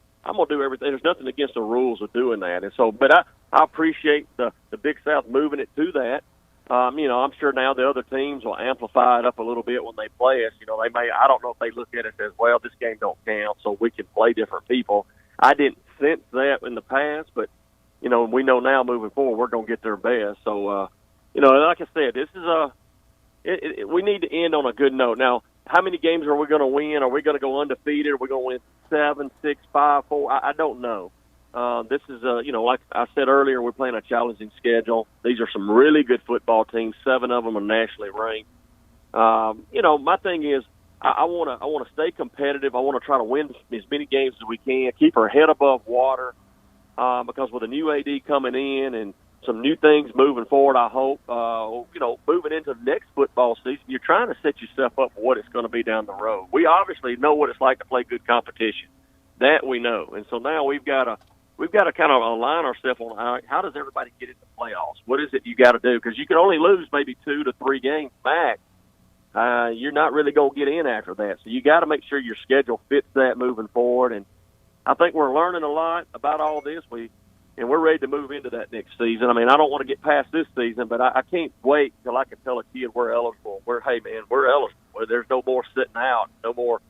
to do everything. There's nothing against the rules of doing that. And so, but I appreciate the Big South moving it to that. I'm sure now the other teams will amplify it up a little bit when they play us. They may. I don't know if they look at it as, well, this game don't count, so we can play different people. I didn't sense that in the past, but we know now moving forward we're going to get their best. So, like I said, this is we need to end on a good note. Now, how many games are we going to win? Are we going to go undefeated? Are we going to win 7, 6, 5, 4? I don't know. This is, like I said earlier, we're playing a challenging schedule. These are some really good football teams. 7 of them are nationally ranked. My thing is I want to stay competitive. I want to try to win as many games as we can, keep our head above water, because with a new AD coming in and some new things moving forward, I hope, moving into the next football season, you're trying to set yourself up for what it's going to be down the road. We obviously know what it's like to play good competition. That we know. And so now we've got to we've got to kind of align ourselves on how does everybody get into playoffs? What is it you got to do? Because you can only lose maybe 2 to 3 games max. You're not really going to get in after that. So you got to make sure your schedule fits that moving forward. And I think we're learning a lot about all this. And we're ready to move into that next season. I mean, I don't want to get past this season, but I can't wait till I can tell a kid we're eligible. We're eligible. There's no more sitting out, no more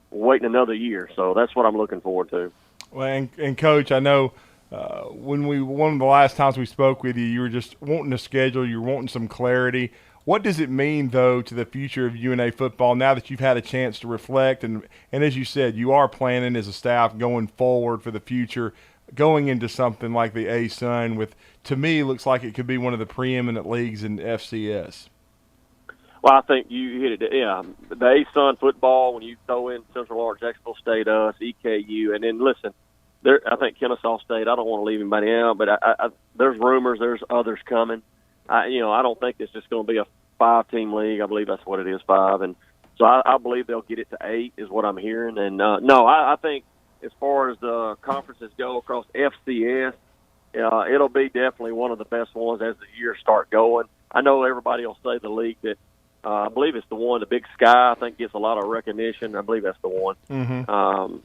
waiting another year. So that's what I'm looking forward to. Well, and Coach, I know one of the last times we spoke with you, you were just wanting a schedule, you were wanting some clarity. What does it mean, though, to the future of UNA football now that you've had a chance to reflect? And as you said, you are planning as a staff going forward for the future, going into something like the A-Sun with, to me, looks like it could be one of the preeminent leagues in FCS. Well, I think you hit it. Yeah, the A-Sun football, when you throw in Central Florida, Jacksonville State, us, EKU, and then listen, I think Kennesaw State, I don't want to leave anybody out, but there's rumors there's others coming. I don't think it's just going to be a 5-team league. I believe that's what it is, 5. And so I believe they'll get it to 8 is what I'm hearing. And, I think as far as the conferences go across FCS, it'll be definitely one of the best ones as the years start going. I know everybody will say the league that I believe it's the one, the Big Sky, I think gets a lot of recognition. I believe that's the one. Mm-hmm.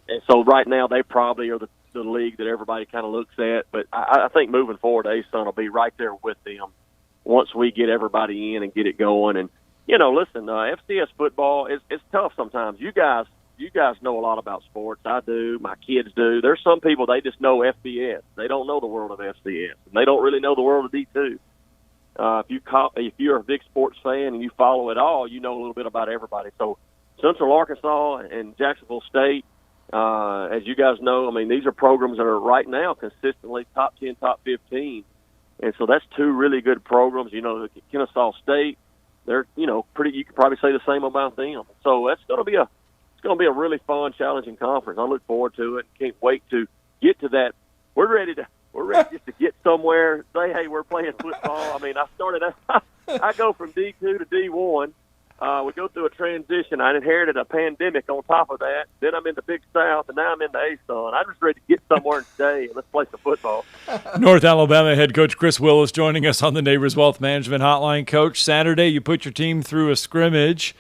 And so right now they probably are the league that everybody kind of looks at. But I think moving forward, A-Sun will be right there with them once we get everybody in and get it going. And, listen, FCS football, it's tough sometimes. You guys know a lot about sports. I do. My kids do. There's some people, they just know FBS. They don't know the world of FCS. And they don't really know the world of D2. If you're a big sports fan and you follow it all, you know a little bit about everybody. So Central Arkansas and Jacksonville State, as you guys know, I mean, these are programs that are right now consistently top 10, top 15. And so that's 2 really good programs. Kennesaw State, they're, pretty, you could probably say the same about them. So it's going to be a really fun, challenging conference. I look forward to it. Can't wait to get to that. We're ready just to get somewhere, say, hey, we're playing football. I mean, I go from D2 to D1. We go through a transition. I inherited a pandemic on top of that. Then I'm in the Big South, and now I'm in the A-Sun. I'm just ready to get somewhere and stay, and let's play some football. North Alabama head coach Chris Willis joining us on the Neighbors Wealth Management Hotline. Coach, Saturday you put your team through a scrimmage,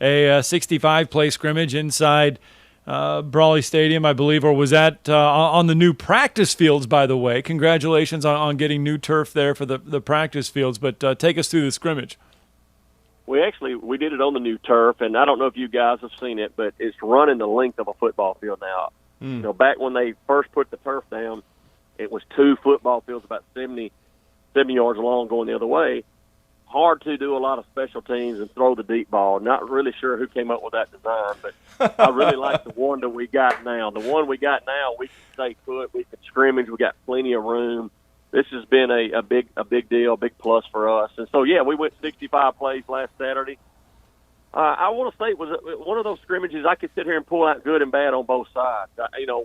a 65-play scrimmage inside Brawley Stadium, I believe, or was that on the new practice fields, by the way? Congratulations on getting new turf there for the practice fields, but take us through the scrimmage. We did it on the new turf, and I don't know if you guys have seen it, but it's running the length of a football field now. Back when they first put the turf down, it was 2 football fields about 70 yards long going the other way. Hard to do a lot of special teams and throw the deep ball. Not really sure who came up with that design, but I really like the one that we got now. The one we got now, we can stay put, we can scrimmage, we got plenty of room. This has been a big deal, big plus for us. And so, yeah, we went 65 plays last Saturday. I want to say it was one of those scrimmages I could sit here and pull out good and bad on both sides.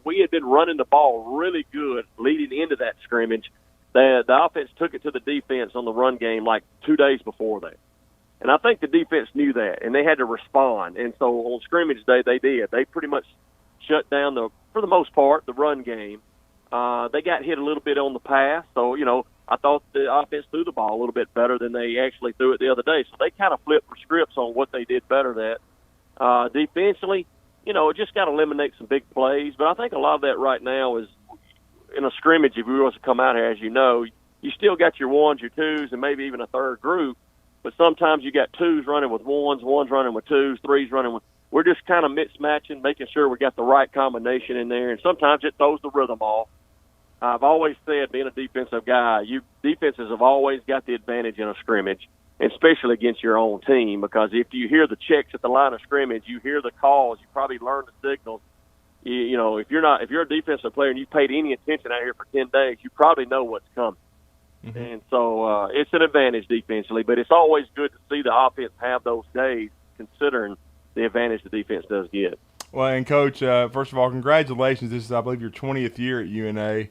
We had been running the ball really good leading into that scrimmage. The offense took it to the defense on the run game like 2 days before that. And I think the defense knew that, and they had to respond. And so on scrimmage day, they did. They pretty much shut down, for the most part, the run game. They got hit a little bit on the pass. So, I thought the offense threw the ball a little bit better than they actually threw it the other day. So they kind of flipped the scripts on what they did better at. Defensively, it just got to eliminate some big plays. But I think a lot of that right now is in a scrimmage, if we was to come out here, as you know, you still got your 1s, your 2s, and maybe even a third group. But sometimes you got 2s running with 1s, 1s running with 2s, 3s running with – we're just kind of mismatching, making sure we got the right combination in there. And sometimes it throws the rhythm off. I've always said, being a defensive guy, defenses have always got the advantage in a scrimmage, especially against your own team, because if you hear the checks at the line of scrimmage, you hear the calls, you probably learn the signals. If you're a defensive player and you've paid any attention out here for 10 days, you probably know what's coming. Mm-hmm. And so it's an advantage defensively, but it's always good to see the offense have those days, considering the advantage the defense does get. Well, and Coach, first of all, congratulations. This is, I believe, your 20th year at UNA.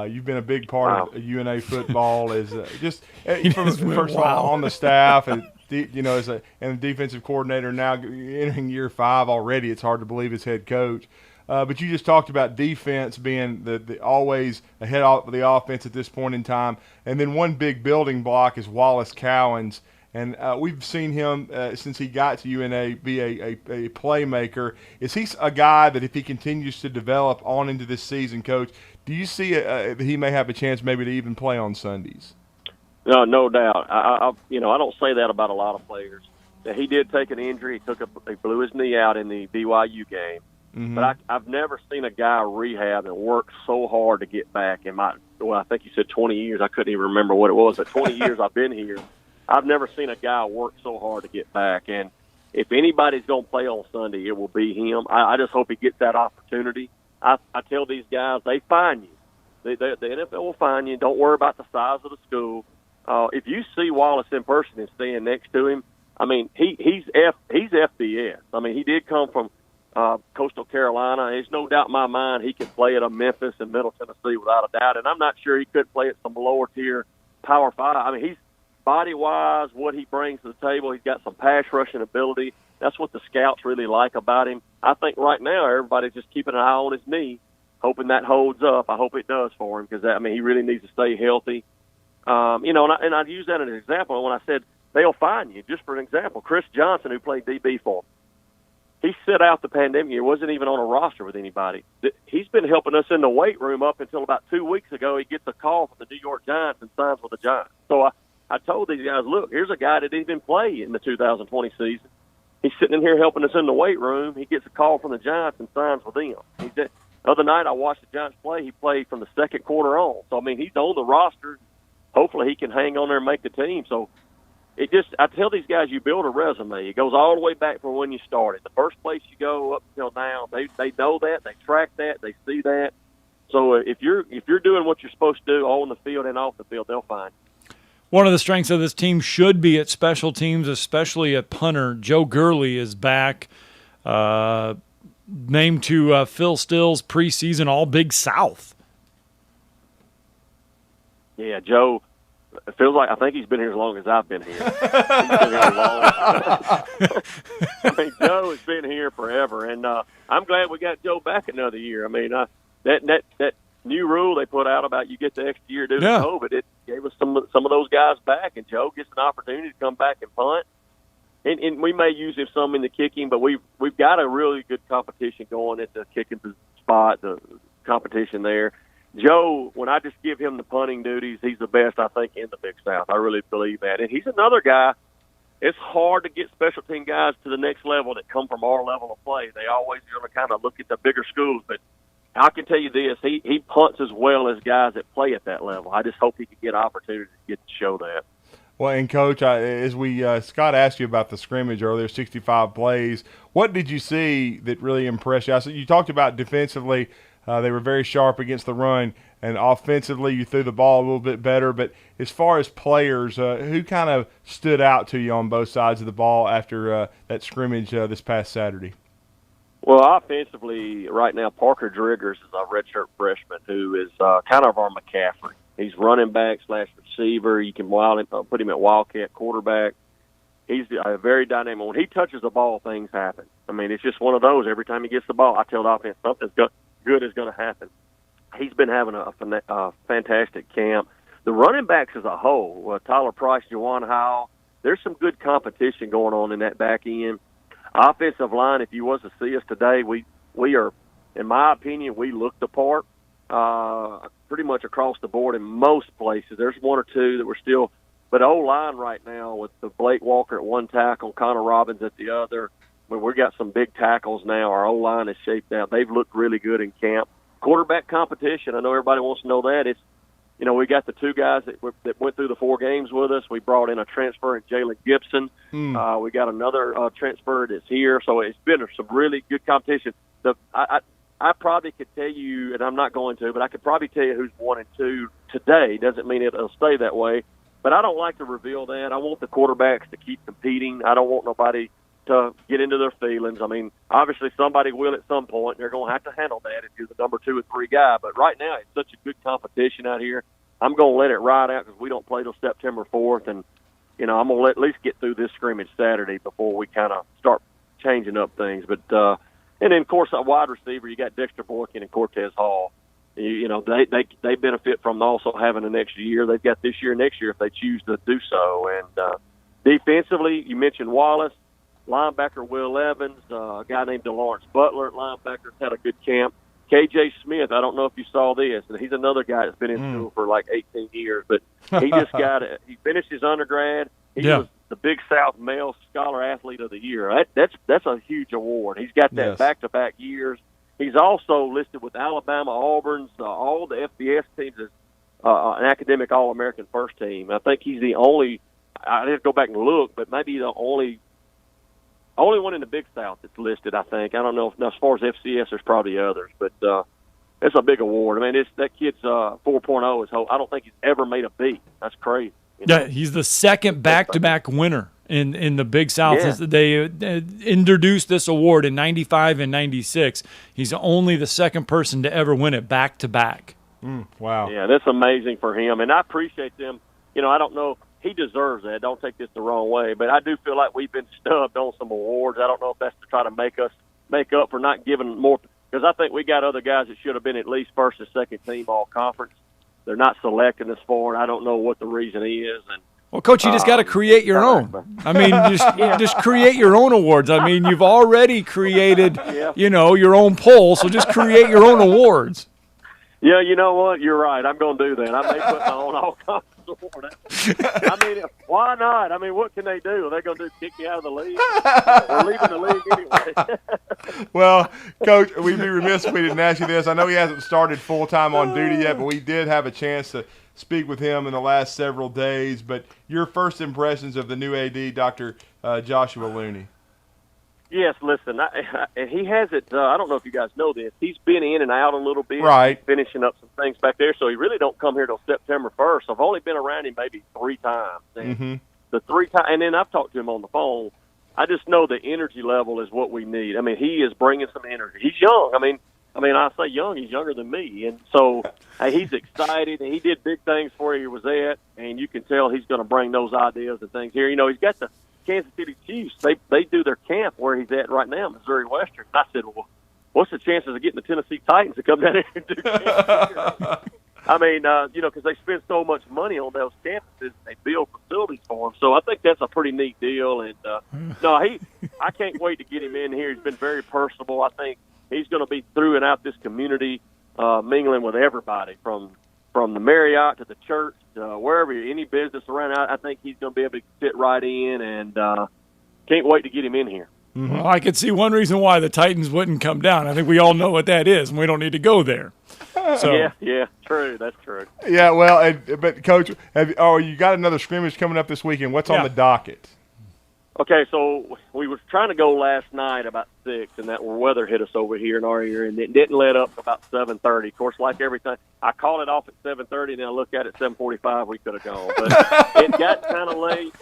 You've been a big part of UNA football as first of all on the staff and as a defensive coordinator now entering year 5 already. It's hard to believe as head coach. But you just talked about defense being the always ahead of the offense at this point in time. And then one big building block is Wallace Cowens. And we've seen him since he got to UNA be a playmaker. Is he a guy that if he continues to develop on into this season, Coach, do you see that he may have a chance maybe to even play on Sundays? No doubt. I don't say that about a lot of players. He did take an injury. He blew his knee out in the BYU game. Mm-hmm. But I've never seen a guy rehab and work so hard to get back I think you said 20 years. I couldn't even remember what it was. But 20 years I've been here. I've never seen a guy work so hard to get back. And if anybody's going to play on Sunday, it will be him. I just hope he gets that opportunity. I tell these guys, they find you. The NFL will find you. Don't worry about the size of the school. If you see Wallace in person and stand next to him, I mean, he's FBS. I mean, he did come from Coastal Carolina. There's no doubt in my mind he could play at a Memphis and Middle Tennessee without a doubt. And I'm not sure he could play at some lower tier Power 5. I mean, he's body-wise, what he brings to the table, he's got some pass rushing ability. That's what the scouts really like about him. I think right now everybody's just keeping an eye on his knee, hoping that holds up. I hope it does for him because, he really needs to stay healthy. And I'd use that as an example when I said they'll find you. Just for an example, Chris Johnson, who played DB for him, he sit out the pandemic year, wasn't even on a roster with anybody. He's been helping us in the weight room up until about 2 weeks ago. He gets a call from the New York Giants and signs with the Giants. So I told these guys, look, here's a guy that didn't even play in the 2020 season. He's sitting in here helping us in the weight room. He gets a call from the Giants and signs with them. The other night I watched the Giants play. He played from the second quarter on. So, he's on the roster. Hopefully he can hang on there and make the team. So, I tell these guys, you build a resume. It goes all the way back from when you started. The first place you go up until now, they know that. They track that. They see that. So, if you're doing what you're supposed to do on the field and off the field, they'll find you. One of the strengths of this team should be at special teams, especially at punter. Joe Gurley is back, named to Phil Still's preseason All-Big South. Yeah, Joe, it feels like I think he's been here as long as I've been here. He's been here long. Joe has been here forever, and I'm glad we got Joe back another year. That new rule they put out about you get the extra year due to COVID, it gave us some of those guys back, and Joe gets an opportunity to come back and punt. And we may use him some in the kicking, but we've got a really good competition going at the kicking spot, the competition there. Joe, when I just give him the punting duties, he's the best, I think, in the Big South. I really believe that. And he's another guy. It's hard to get special team guys to the next level that come from our level of play. They always are going to kind of look at the bigger schools, but I can tell you this, he punts as well as guys that play at that level. I just hope he can get opportunity to get to show that. Well, and Coach, as Scott asked you about the scrimmage earlier, 65 plays, what did you see that really impressed you? You talked about defensively, they were very sharp against the run, and offensively you threw the ball a little bit better. But as far as players, who kind of stood out to you on both sides of the ball after that scrimmage this past Saturday? Well, offensively, right now, Parker Driggers is a redshirt freshman who is kind of our McCaffrey. He's running back / receiver. You can put him at Wildcat quarterback. He's very dynamic. When he touches the ball, things happen. It's just one of those. Every time he gets the ball, I tell the offense something good is going to happen. He's been having a fantastic camp. The running backs as a whole, Tyler Price, Juwan Howell, there's some good competition going on in that back end. Offensive line, if you was to see us today, we are, in my opinion, we look the part pretty much across the board in most places. There's one or two that we're still, but O-line right now with the Blake Walker at one tackle, Connor Robbins at the other, we've got some big tackles now. Our O-line is shaped out. They've looked really good in camp. Quarterback competition, I know everybody wants to know that. It's, we got the two guys that went through the 4 games with us. We brought in a transfer in Jalen Gibson. We got another transfer that's here. So it's been some really good competition. I probably could tell you, and I'm not going to, but I could probably tell you who's 1 and 2 today. Doesn't mean it'll stay that way. But I don't like to reveal that. I want the quarterbacks to keep competing. I don't want nobody to get into their feelings. Obviously somebody will at some point. They're going to have to handle that if you're the number 2 or 3 guy. But right now it's such a good competition out here. I'm going to let it ride out because we don't play till September 4th. And, I'm going to at least get through this scrimmage Saturday before we kind of start changing up things. But, And then, of course, a wide receiver, you got Dexter Boykin and Cortez Hall. You know, they benefit from also having an extra year. They've got this year and next year if they choose to do so. And defensively, you mentioned Wallace, linebacker Will Evans, a guy named DeLawrence Butler at linebacker had a good camp. KJ Smith, I don't know if you saw this, and he's another guy that's been in school for like 18 years, but he just he finished his undergrad. He was the Big South Male Scholar Athlete of the Year. That's a huge award. He's got that back-to-back years. He's also listed with Alabama, Auburn's, all the FBS teams as an academic All-American first team. I think he's the only – I have to go back and look, but maybe the only one in the Big South that's listed, I think. I don't know if, as far as FCS, there's probably others, but it's a big award. I mean, that kid's 4.0. I don't think he's ever made a B. That's crazy. You know? Yeah, he's the second back-to-back winner in the Big South. Yeah. They introduced this award in 95 and 96. He's only the second person to ever win it back-to-back. Wow. Yeah, that's amazing for him, and I appreciate them. You know, I don't know. He deserves that. Don't take this the wrong way, but I do feel like we've been stubbed on some awards. I don't know if that's to try to make up for not giving more, because I think we got other guys that should have been at least first or second team all conference. They're not selecting us for it. I don't know what the reason is. And well, Coach, you just got to create your own. I mean, just create your own awards. I mean, you've already created, your own poll, so just create your own awards. Yeah, you know what? You're right. I'm going to do that. I may put my own all conference. I mean, why not? I mean, what can they do? Are they going to kick me out of the league? We're leaving the league anyway. Well, Coach, we'd be remiss if we didn't ask you this. I know he hasn't started full-time on duty yet, but we did have a chance to speak with him in the last several days. But your first impressions of the new AD, Dr. Joshua Looney. Yes, listen, and he hasn't, I don't know if you guys know this, he's been in and out a little bit. Right. Finishing up some things back there, so he really don't come here till September 1st. So I've only been around him maybe 3 times. And the 3 times, and then I've talked to him on the phone. I just know the energy level is what we need. I mean, he is bringing some energy. He's young. I mean, I say young, he's younger than me. And so he's excited, and he did big things for where he was at, and you can tell he's going to bring those ideas and things here. You know, he's got the Kansas City Chiefs, they do their camp where he's at right now, Missouri Western. I said, well, what's the chances of getting the Tennessee Titans to come down here and do camp? I mean, because they spend so much money on those campuses, they build facilities for them. So I think that's a pretty neat deal. And I can't wait to get him in here. He's been very personable. I think he's going to be through and out this community, mingling with everybody from the Marriott to the church, wherever, any business around. I think he's going to be able to fit right in, and can't wait to get him in here. Well, I could see one reason why the Titans wouldn't come down. I think we all know what that is, and we don't need to go there. So. Yeah, true. That's true. Yeah, well, but Coach, you got another scrimmage coming up this weekend. What's on the docket? Okay, so we was trying to go last night about 6, and that weather hit us over here in our area, and it didn't let up about 7:30. Of course, like everything, I called it off at 7:30, and then I looked at it at 7:45. We could have gone, but it got kind of late,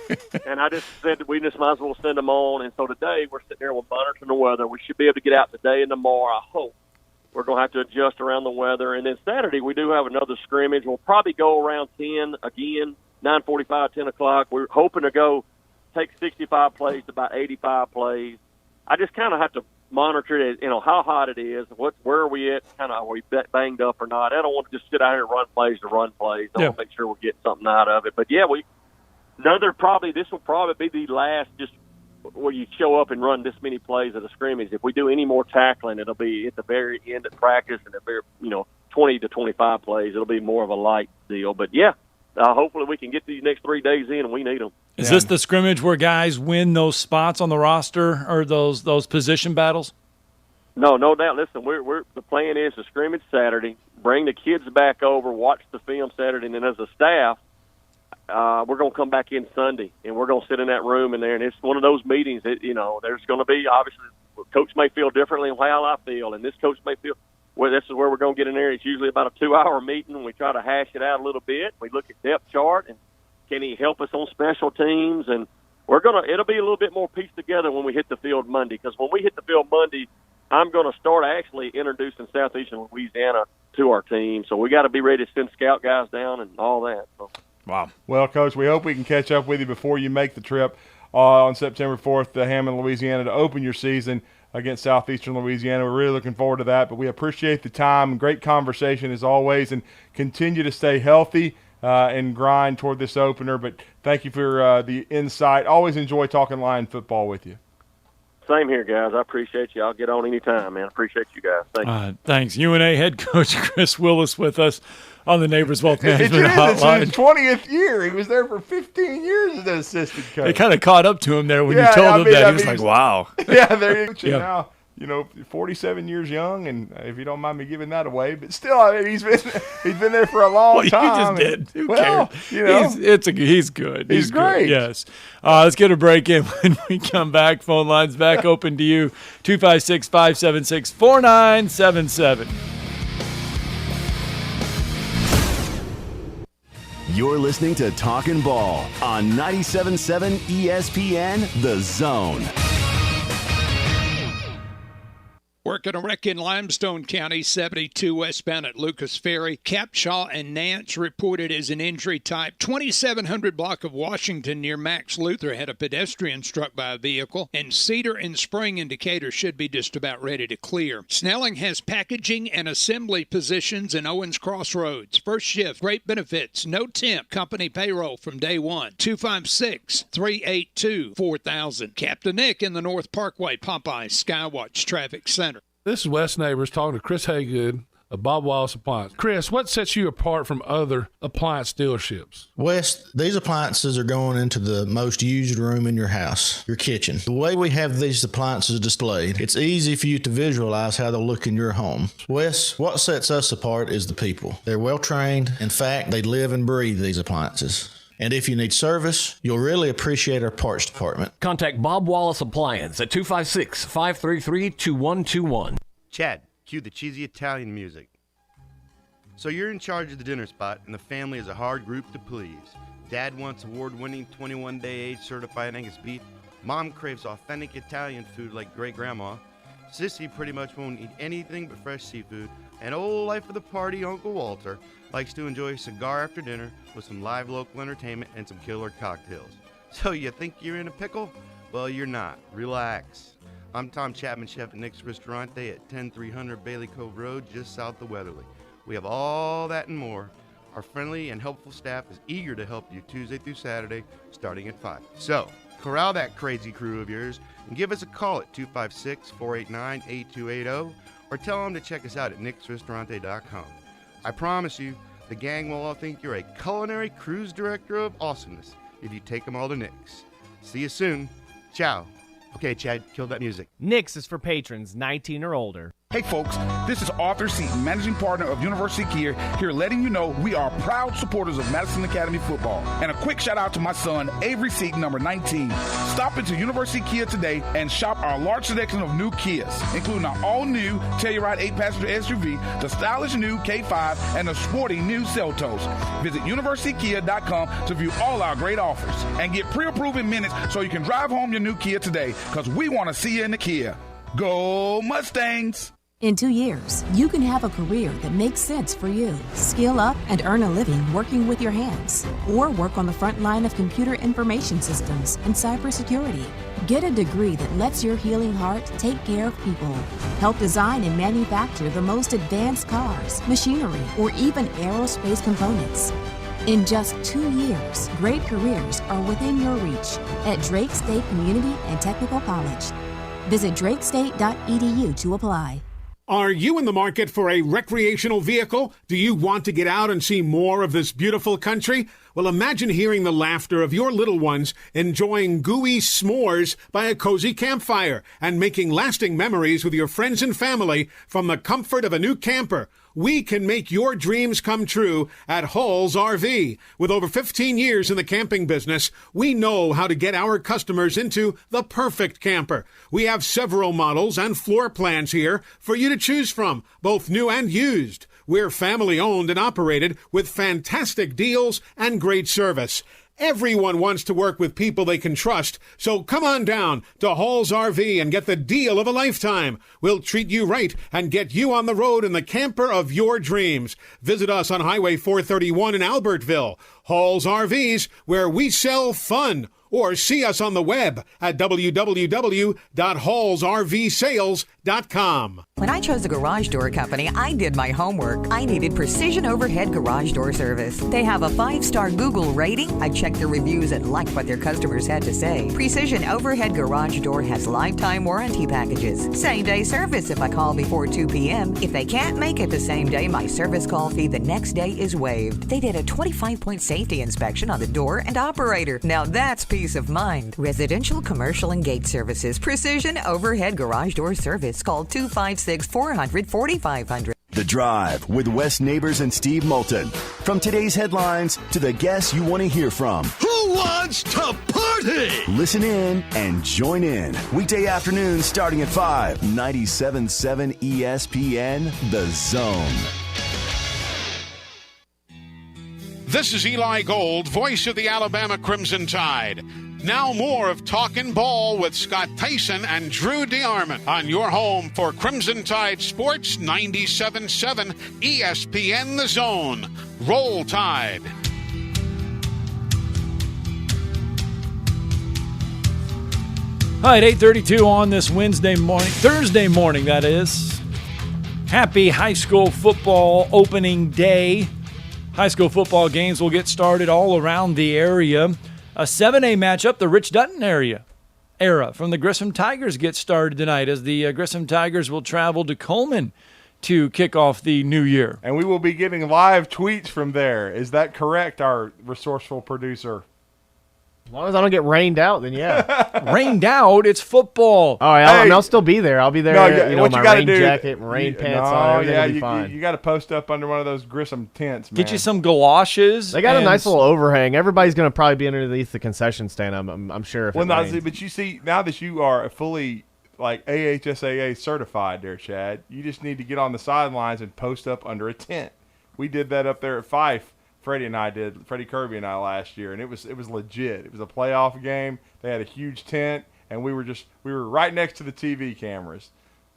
and I just said we just might as well send them on. And so today we're sitting there, we're monitoring the weather. We should be able to get out today and tomorrow. I hope. We're going to have to adjust around the weather, and then Saturday we do have another scrimmage. We'll probably go around 10 again, 9:45, 10 o'clock. We're hoping to go. Take 65 plays to about 85 plays. I just kind of have to monitor it, how hot it is, where are we at, kind of are we banged up or not. I don't want to just sit out here and run plays to run plays. I want to make sure we're getting something out of it. But, yeah, this will probably be the last just where you show up and run this many plays at a scrimmage. If we do any more tackling, it'll be at the very end of practice and 20 to 25 plays. It'll be more of a light deal. But, yeah, hopefully we can get these next 3 days in, and we need them. Is this the scrimmage where guys win those spots on the roster or those position battles? No doubt. Listen, the plan is to scrimmage Saturday, bring the kids back over, watch the film Saturday, and then as a staff, we're going to come back in Sunday, and we're going to sit in that room in there, and it's one of those meetings that, there's going to be, obviously, coach may feel differently than how I feel, and this coach may feel, well, this is where we're going to get in there. It's usually about a 2-hour meeting. We try to hash it out a little bit. We look at depth chart and can he help us on special teams? And it'll be a little bit more pieced together when we hit the field Monday. Because when we hit the field Monday, I'm going to start actually introducing Southeastern Louisiana to our team. So we got to be ready to send scout guys down and all that. So. Wow. Well, Coach, we hope we can catch up with you before you make the trip on September 4th to Hammond, Louisiana to open your season. against Southeastern Louisiana. We're really looking forward to that, but we appreciate the time. Great conversation as always, and continue to stay healthy and grind toward this opener. But thank you for the insight. Always enjoy talking Lion football with you. Same here, guys. I appreciate you. I'll get on anytime, man. I appreciate you guys. Thank you. Thanks. UNA head coach Chris Willis with us on the Neighbors Wealth Management Hotline. It's his 20th year. He was there for 15 years as an assistant coach. They kind of caught up to him there when you told him that. He was like, wow. Yeah, there you go. Now, 47 years young, and if you don't mind me giving that away, but still, I mean, he's been there for a long time. You just did. Who cares? He's good. He's great. Good. Yes. Let's get a break in. When we come back, phone lines back open to you, 256-576-4977. You're listening to Talkin Ball on 97.7 ESPN, The Zone. Working a wreck in Limestone County, 72 westbound at Lucas Ferry. Capshaw and Nance reported as an injury type. 2700 block of Washington near Max Luther had a pedestrian struck by a vehicle, and Cedar and Spring Indicator should be just about ready to clear. Snelling has packaging and assembly positions in Owens Crossroads. First shift, great benefits, no temp, company payroll from day one. 256-382-4000. Captain Nick in the North Parkway, Popeye Skywatch Traffic Center. This is Wes Neighbors talking to Chris Haygood of Bob Wallace Appliance. Chris, what sets you apart from other appliance dealerships? Wes, these appliances are going into the most used room in your house, your kitchen. The way we have these appliances displayed, it's easy for you to visualize how they'll look in your home. Wes, what sets us apart is the people. They're well trained. In fact, they live and breathe these appliances. And if you need service, you'll really appreciate our parts department. Contact Bob Wallace Appliance at 256-533-2121. Chad, cue the cheesy Italian music. So you're in charge of the dinner spot, and the family is a hard group to please. Dad wants award-winning 21-day age certified Angus beef. Mom craves authentic Italian food like great-grandma. Sissy pretty much won't eat anything but fresh seafood. And old life of the party, Uncle Walter, likes to enjoy a cigar after dinner with some live local entertainment and some killer cocktails. So you think you're in a pickle? Well, you're not. Relax. I'm Tom Chapman, chef at Nick's Ristorante at 10300 Bailey Cove Road, just south of Weatherly. We have all that and more. Our friendly and helpful staff is eager to help you Tuesday through Saturday, starting at 5. So, corral that crazy crew of yours and give us a call at 256-489-8280 or tell them to check us out at nicksristorante.com. I promise you, the gang will all think you're a culinary cruise director of awesomeness if you take them all to Nick's. See you soon. Ciao. Okay, Chad, kill that music. Nick's is for patrons 19 or older. Hey folks, this is Arthur Seaton, managing partner of University Kia, here letting you know we are proud supporters of Madison Academy football. And a quick shout out to my son, Avery Seaton, number 19. Stop into University Kia today and shop our large selection of new Kias, including our all-new Telluride 8-passenger SUV, the stylish new K5, and the sporty new Seltos. Visit universitykia.com to view all our great offers and get pre-approved in minutes so you can drive home your new Kia today, because we want to see you in the Kia. Go Mustangs! In 2 years, you can have a career that makes sense for you. Skill up and earn a living working with your hands, or work on the front line of computer information systems and cybersecurity. Get a degree that lets your healing heart take care of people. Help design and manufacture the most advanced cars, machinery, or even aerospace components. In just 2 years, great careers are within your reach at Drake State Community and Technical College. Visit drakestate.edu to apply. Are you in the market for a recreational vehicle? Do you want to get out and see more of this beautiful country? Well, imagine hearing the laughter of your little ones enjoying gooey s'mores by a cozy campfire and making lasting memories with your friends and family from the comfort of a new camper. We can make your dreams come true at Hall's RV. With over 15 years in the camping business, we know how to get our customers into the perfect camper. We have several models and floor plans here for you to choose from, both new and used. We're family owned and operated with fantastic deals and great service. Everyone wants to work with people they can trust, so come on down to Hall's RV and get the deal of a lifetime. We'll treat you right and get you on the road in the camper of your dreams. Visit us on Highway 431 in Albertville. Hall's RVs, where we sell fun. or see us on the web at www.hallsrvsales.com. When I chose a garage door company, I did my homework. I needed Precision Overhead Garage Door Service. They have a 5-star Google rating. I checked the reviews and liked what their customers had to say. Precision Overhead Garage Door has lifetime warranty packages. Same-day service if I call before 2 p.m. If they can't make it the same day, my service call fee the next day is waived. They did a 25-point safety inspection on the door and operator. Now that's peace of mind. Residential, commercial, and gate services. Precision Overhead Garage Door Service. Call 256-400-4500. The Drive with Wes Neighbors and Steve Moulton. From today's headlines to the guests you want to hear from. Who wants to party? Listen in and join in. Weekday afternoons starting at 5. 97.7 ESPN, The Zone. This is Eli Gold, voice of the Alabama Crimson Tide. Now more of Talkin Ball with Scott Theisen and Drew DeArmond on your home for Crimson Tide Sports 97.7 ESPN The Zone. Roll Tide. All right, 8:32 on this Thursday morning, that is. Happy high school football opening day. High school football games will get started all around the area. A 7A matchup, the Rich Dutton era from the Grissom Tigers gets started tonight as the Grissom Tigers will travel to Coleman to kick off the new year. And we will be getting live tweets from there. Is that correct, our resourceful producer? As long as I don't get rained out, then yeah. Rained out? It's football. Oh, I'll still be there. I'll be there. No, what my you gotta rain do, jacket, my rain pants on. Everything will be fine. You got to post up under one of those Grissom tents, man. Get you some galoshes. They got a nice little overhang. Everybody's going to probably be underneath the concession stand. I'm sure. But you see, now that you are fully like AHSAA certified, there, Chad, you just need to get on the sidelines and post up under a tent. We did that up there at Fife. Freddie Kirby and I last year, and it was legit. It was a playoff game. They had a huge tent, and we were right next to the TV cameras.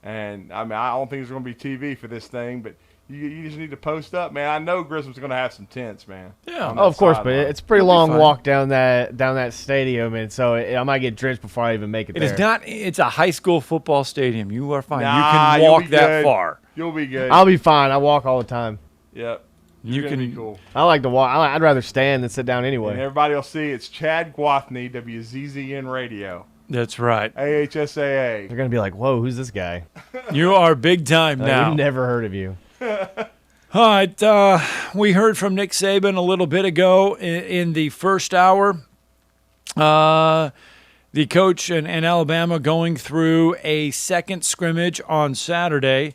And I mean, I don't think there's going to be TV for this thing, but you just need to post up, man. I know Grissom's going to have some tents, man. Yeah, of course, but it's a pretty long walk down that stadium, and so I might get drenched before I even make it there. It's a high school football stadium. You are fine. You can walk that far. You'll be good. I'll be fine. I walk all the time. Yep. You can be cool. I like to walk. I'd rather stand than sit down anyway. And everybody will see it's Chad Guathney, WZZN Radio. That's right. AHSAA. They're gonna be like, "Whoa, who's this guy?" You are big time now. We've never heard of you. All right. We heard from Nick Saban a little bit ago in the first hour. The coach in Alabama going through a second scrimmage on Saturday,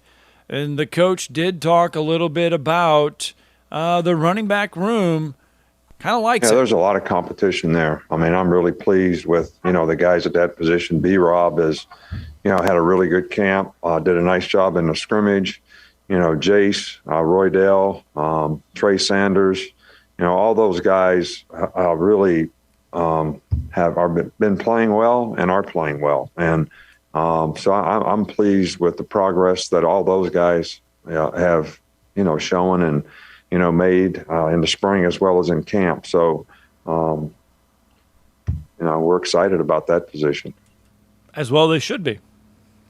and the coach did talk a little bit about the running back room. Kind of likes it. There's a lot of competition there. I mean, I'm really pleased with, the guys at that position. B-Rob has, had a really good camp, did a nice job in the scrimmage. Jace, Roydell, Trey Sanders, all those guys really have been playing well and are playing well. And so I'm pleased with the progress that all those guys have, shown and, made in the spring as well as in camp. So, we're excited about that position. As well they should be.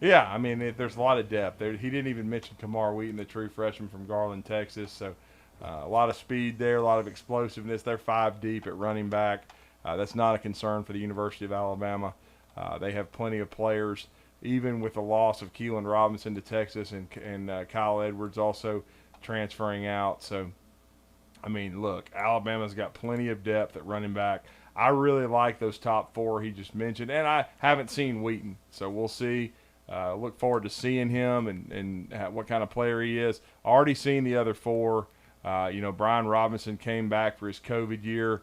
Yeah, I mean, there's a lot of depth. He didn't even mention Kamar Wheaton, the true freshman from Garland, Texas. So a lot of speed there, a lot of explosiveness. They're 5 deep at running back. That's not a concern for the University of Alabama. They have plenty of players, even with the loss of Keelan Robinson to Texas and Kyle Edwards also transferring out. So, I mean, look, Alabama's got plenty of depth at running back. I really like those top 4 he just mentioned, and I haven't seen Wheaton, so we'll see. Look forward to seeing him and what kind of player he is. Already seen the other 4. Brian Robinson came back for his COVID year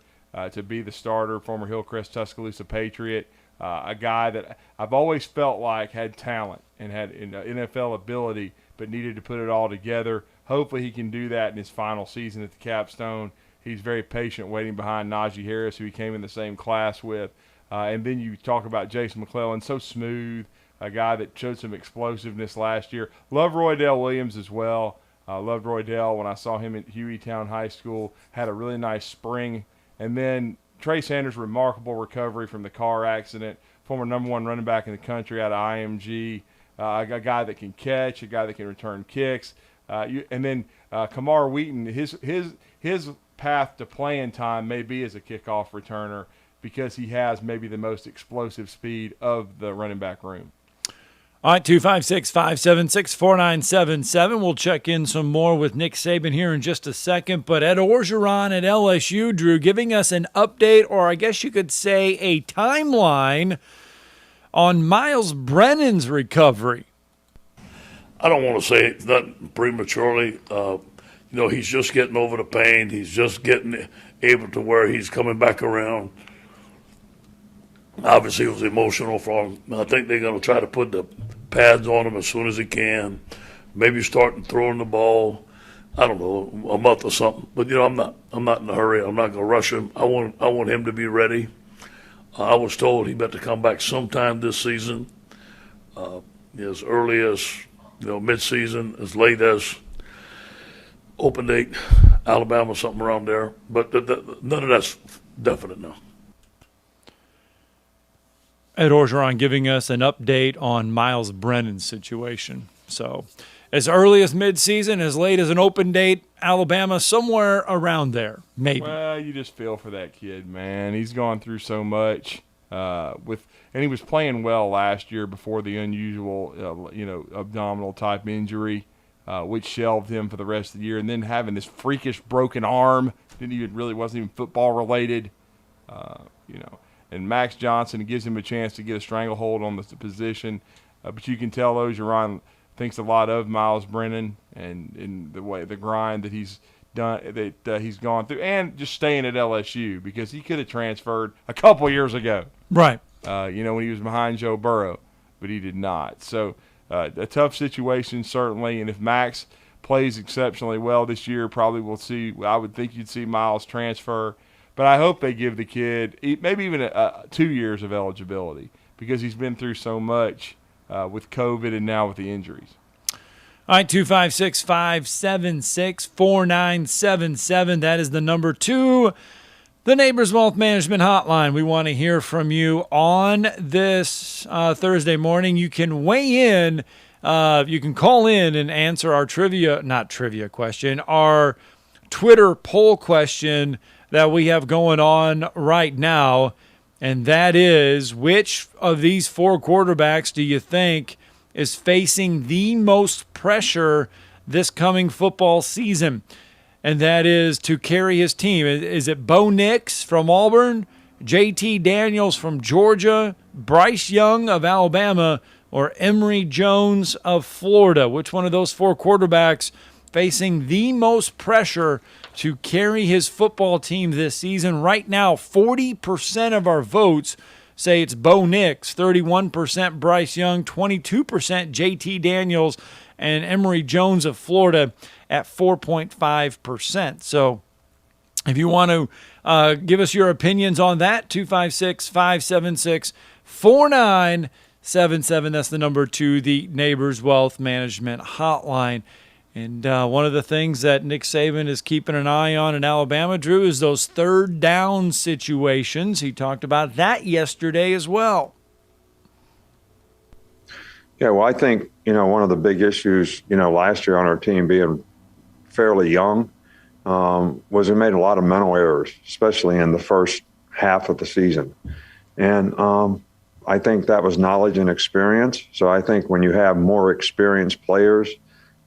to be the starter, former Hillcrest Tuscaloosa Patriot, a guy that I've always felt like had talent and had NFL ability but needed to put it all together. Hopefully he can do that in his final season at the Capstone. He's very patient waiting behind Najee Harris, who he came in the same class with. And then you talk about Jason McClellan, so smooth, a guy that showed some explosiveness last year. Love Roydell Williams as well. Loved Roydell when I saw him at Hueytown High School. Had a really nice spring. And then Trey Sanders, remarkable recovery from the car accident, former number 1 running back in the country out of IMG, a guy that can catch, a guy that can return kicks. And then Kamar Wheaton, his path to playing time may be as a kickoff returner because he has maybe the most explosive speed of the running back room. All right, 256-576-4977. We'll check in some more with Nick Saban here in just a second. But Ed Orgeron at LSU, Drew, giving us an update, or I guess you could say a timeline on Miles Brennan's recovery. I don't want to say that prematurely. He's just getting over the pain. He's just getting able to where he's coming back around. Obviously, it was emotional for him. I think they're going to try to put the pads on him as soon as he can. Maybe start throwing the ball. I don't know, a month or something. But I'm not in a hurry. I'm not going to rush him. I want him to be ready. I was told he better come back sometime this season, as early as mid-season, as late as open date, Alabama, something around there. But none of that's definite now. Ed Orgeron giving us an update on Miles Brennan's situation. So as early as midseason, as late as an open date, Alabama, somewhere around there, maybe. Well, you just feel for that kid, man. He's gone through so much and he was playing well last year before the unusual, abdominal type injury, which shelved him for the rest of the year. And then having this freakish broken arm, wasn't even football related, And Max Johnson gives him a chance to get a stranglehold on the position. But you can tell Orgeron thinks a lot of Miles Brennan and in the grind that he's done, that he's gone through, and just staying at LSU because he could have transferred a couple years ago. Right. When he was behind Joe Burrow, but he did not. So a tough situation, certainly. And if Max plays exceptionally well this year, probably we'll see. I would think you'd see Miles transfer. But I hope they give the kid maybe even 2 years of eligibility because he's been through so much with COVID and now with the injuries. All right, 256-576-4977. That is the number to the Neighbors Wealth Management Hotline. We want to hear from you on this Thursday morning. You can weigh in. You can call in and answer our our Twitter poll question that we have going on right now, and that is, which of these 4 quarterbacks do you think is facing the most pressure this coming football season? And that is to carry his team. Is it Bo Nix from Auburn, JT Daniels from Georgia, Bryce Young of Alabama, or Emory Jones of Florida? Which one of those 4 quarterbacks facing the most pressure to carry his football team this season? Right now, 40% of our votes say it's Bo Nix, 31% Bryce Young, 22% JT Daniels, and Emory Jones of Florida at 4.5%. So if you want to give us your opinions on that, 256-576-4977. That's the number to the Neighbors Wealth Management Hotline. And one of the things that Nick Saban is keeping an eye on in Alabama, Drew, is those third down situations. He talked about that yesterday as well. Yeah, well, I think, one of the big issues, last year on our team being fairly young was we made a lot of mental errors, especially in the first half of the season. And I think that was knowledge and experience. So I think when you have more experienced players,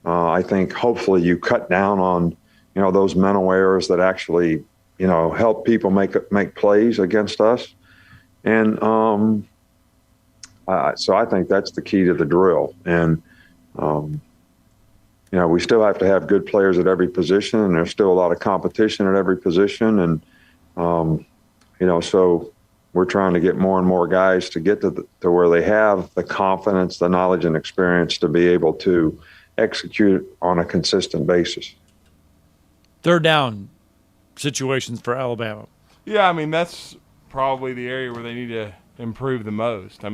I think hopefully you cut down on, those mental errors that actually, help people make plays against us. And so I think that's the key to the drill. And, we still have to have good players at every position, and there's still a lot of competition at every position. And, so we're trying to get more and more guys to get to where they have the confidence, the knowledge, and experience to be able to execute on a consistent basis. Third down situations for Alabama. Yeah, that's probably the area where they need to improve the most.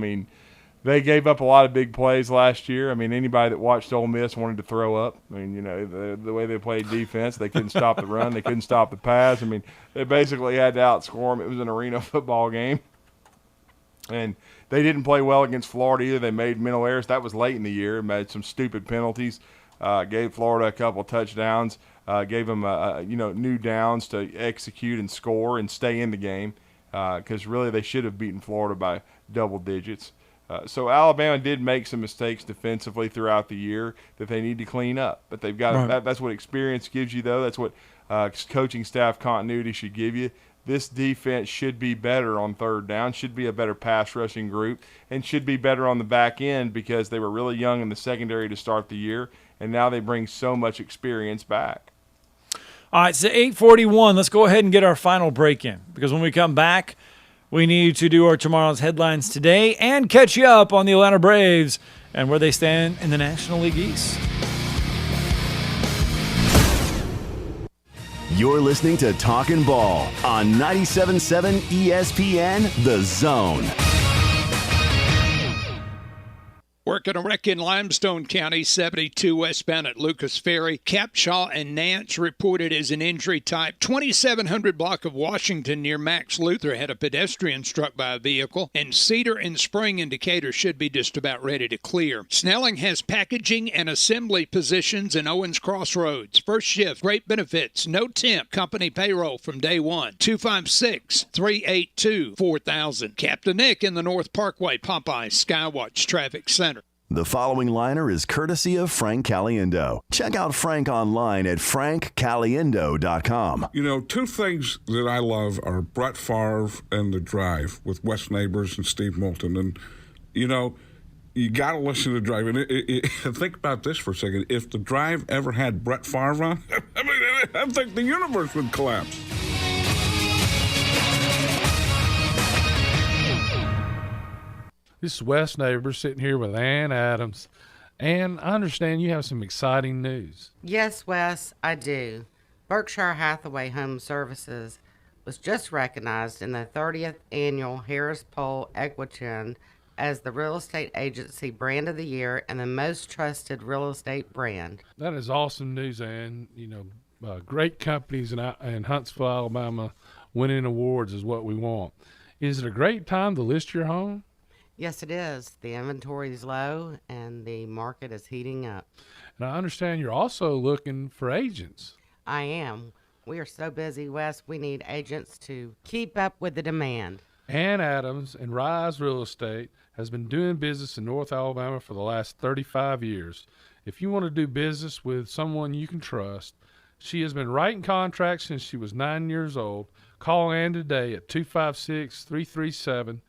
They gave up a lot of big plays last year. I mean, anybody that watched Ole Miss wanted to throw up. I mean, you know, the way they played defense, they couldn't stop the run. They couldn't stop the pass. I mean, they basically had to outscore them. It was an arena football game. And they didn't play well against Florida either. They made mental errors. That was late in the year. Made some stupid penalties. Gave Florida a couple touchdowns. Gave them, new downs to execute and score and stay in the game. Because really they should have beaten Florida by double digits. So Alabama did make some mistakes defensively throughout the year that they need to clean up. But they've got that's what experience gives you, though. That's what coaching staff continuity should give you. This defense should be better on third down, should be a better pass rushing group, and should be better on the back end because they were really young in the secondary to start the year, and now they bring so much experience back. All right, so 8:41. Let's go ahead and get our final break in because when we come back, we need to do our tomorrow's headlines today and catch you up on the Atlanta Braves and where they stand in the National League East. You're listening to Talkin Ball on 97.7 ESPN, The Zone. Working a wreck in Limestone County, 72 westbound at Lucas Ferry. Capshaw and Nance reported as an injury type. 2700 block of Washington near Max Luther had a pedestrian struck by a vehicle. And Cedar and Spring in Decatur should be just about ready to clear. Snelling has packaging and assembly positions in Owens Crossroads. First shift, great benefits, no temp, company payroll from day one. 256-382-4000. Captain Nick in the North Parkway, Popeye Skywatch Traffic Center. The following liner is courtesy of Frank Caliendo. Check out Frank online at frankcaliendo.com. You know, two things that I love are Brett Favre and The Drive with Wes Neighbors and Steve Moulton. And, you know, you got to listen to The Drive. And think about this for a second. If The Drive ever had Brett Favre on, I think the universe would collapse. This is Wes Neighbors sitting here with Ann Adams. Ann, I understand you have some exciting news. Yes, Wes, I do. Berkshire Hathaway Home Services was just recognized in the 30th Annual Harris Poll Equitrin as the Real Estate Agency Brand of the Year and the most trusted real estate brand. That is awesome news, Ann. You know, great companies in Huntsville, Alabama, winning awards is what we want. Is it a great time to list your home? Yes, it is. The inventory is low and the market is heating up. And I understand you're also looking for agents. I am. We are so busy, Wes, we need agents to keep up with the demand. Ann Adams and Rise Real Estate has been doing business in North Alabama for the last 35 years. If you want to do business with someone you can trust, she has been writing contracts since she was 9 years old. Call Ann today at 256-337-2625.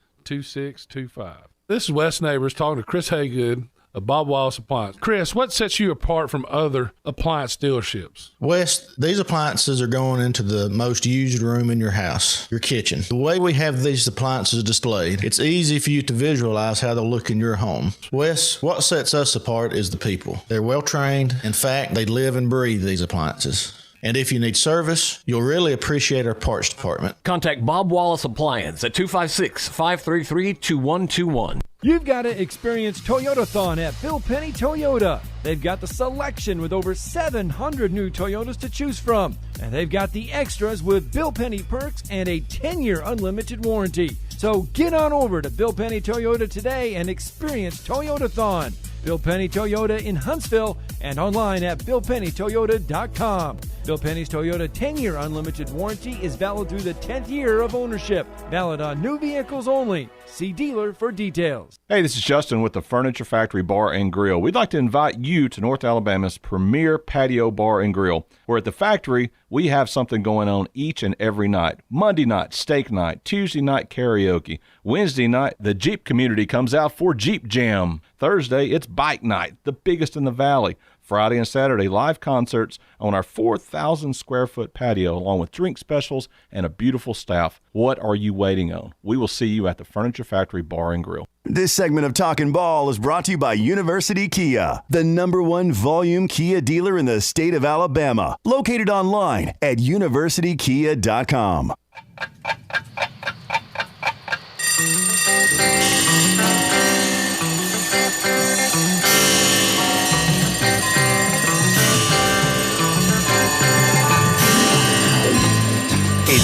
This is Wes Neighbors talking to Chris Haygood of Bob Wallace Appliance. Chris, what sets you apart from other appliance dealerships? Wes, these appliances are going into the most used room in your house, your kitchen. The way we have these appliances displayed, it's easy for you to visualize how they'll look in your home. Wes, what sets us apart is the people. They're well trained. In fact, they live and breathe these appliances. And if you need service, you'll really appreciate our parts department. Contact Bob Wallace Appliance at 256-533-2121. You've got to experience Toyotathon at Bill Penny Toyota. They've got the selection with over 700 new Toyotas to choose from. And they've got the extras with Bill Penny perks and a 10-year unlimited warranty. So get on over to Bill Penny Toyota today and experience Toyotathon. Bill Penny Toyota in Huntsville and online at BillPennyToyota.com. Bill Penny's Toyota 10-year unlimited warranty is valid through the 10th year of ownership. Valid on new vehicles only. See dealer for details. Hey, this is Justin with the Furniture Factory Bar and Grill. We'd like to invite you to North Alabama's premier patio bar and grill, where at the factory, we have something going on each and every night. Monday night, steak night. Tuesday night, karaoke. Wednesday night, the Jeep community comes out for Jeep Jam. Thursday, it's bike night, the biggest in the valley. Friday and Saturday, live concerts on our 4,000 square foot patio, along with drink specials and a beautiful staff. What are you waiting on? We will see you at the Furniture Factory Bar and Grill. This segment of Talkin Ball is brought to you by University Kia, the #1 volume Kia dealer in the state of Alabama. Located online at universitykia.com.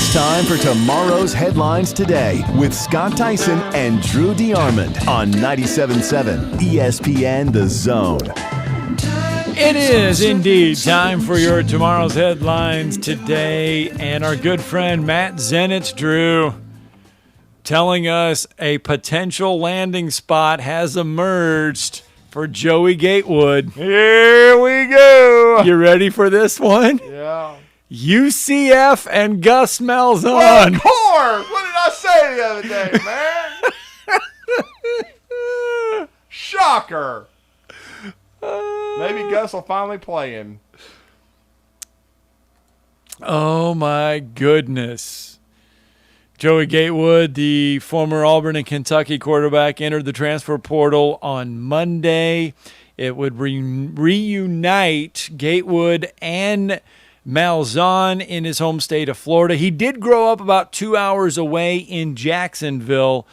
It's time for tomorrow's headlines today with Scott Theisen and Drew DeArmond on 97.7 ESPN The Zone. It is indeed time for your tomorrow's headlines today, and our good friend Matt Zenitz, Drew, telling us a potential landing spot has emerged for Joey Gatewood. Here we go. You ready for this one? Yeah. UCF and Gus Malzahn. Well, of course. What did I say the other day, man? Shocker. Maybe Gus will finally play him. Oh, my goodness. Joey Gatewood, the former Auburn and Kentucky quarterback, entered the transfer portal on Monday. It would reunite Gatewood and Malzahn in his home state of Florida. He did grow up about 2 hours away in Jacksonville,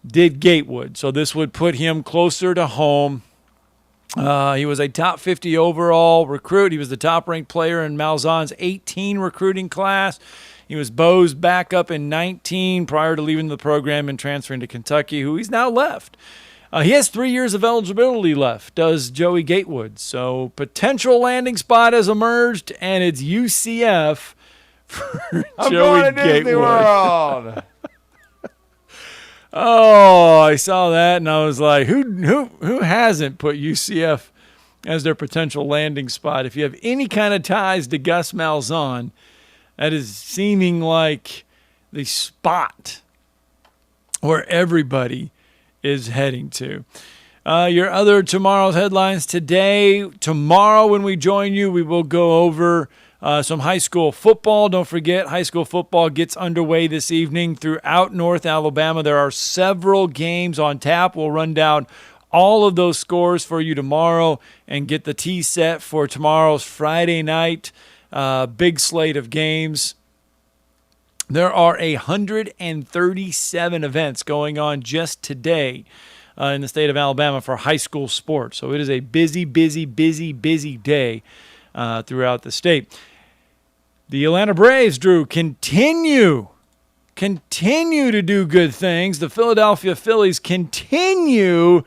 did Gatewood. So this would put him closer to home. He was a top 50 overall recruit. He was the top-ranked player in Malzahn's 18 recruiting class. He was Bo's backup in 19 prior to leaving the program and transferring to Kentucky, who he's now left. He has 3 years of eligibility left, does Joey Gatewood. So potential landing spot has emerged, and it's UCF for I'm Joey going to Disney Gatewood. World. Oh, I saw that, and I was like, who hasn't put UCF as their potential landing spot? If you have any kind of ties to Gus Malzahn, that is seeming like the spot where everybody is heading to. Your other tomorrow's headlines today. Tomorrow when we join you, we will go over some high school football. Don't forget, high school football gets underway this evening throughout North Alabama. There are several games on tap. We'll run down all of those scores for you tomorrow and get the tee set for tomorrow's Friday night big slate of games. There are 137 events going on just today in the state of Alabama for high school sports. So it is a busy, busy, busy, busy day throughout the state. The Atlanta Braves, Drew, continue to do good things. The Philadelphia Phillies continue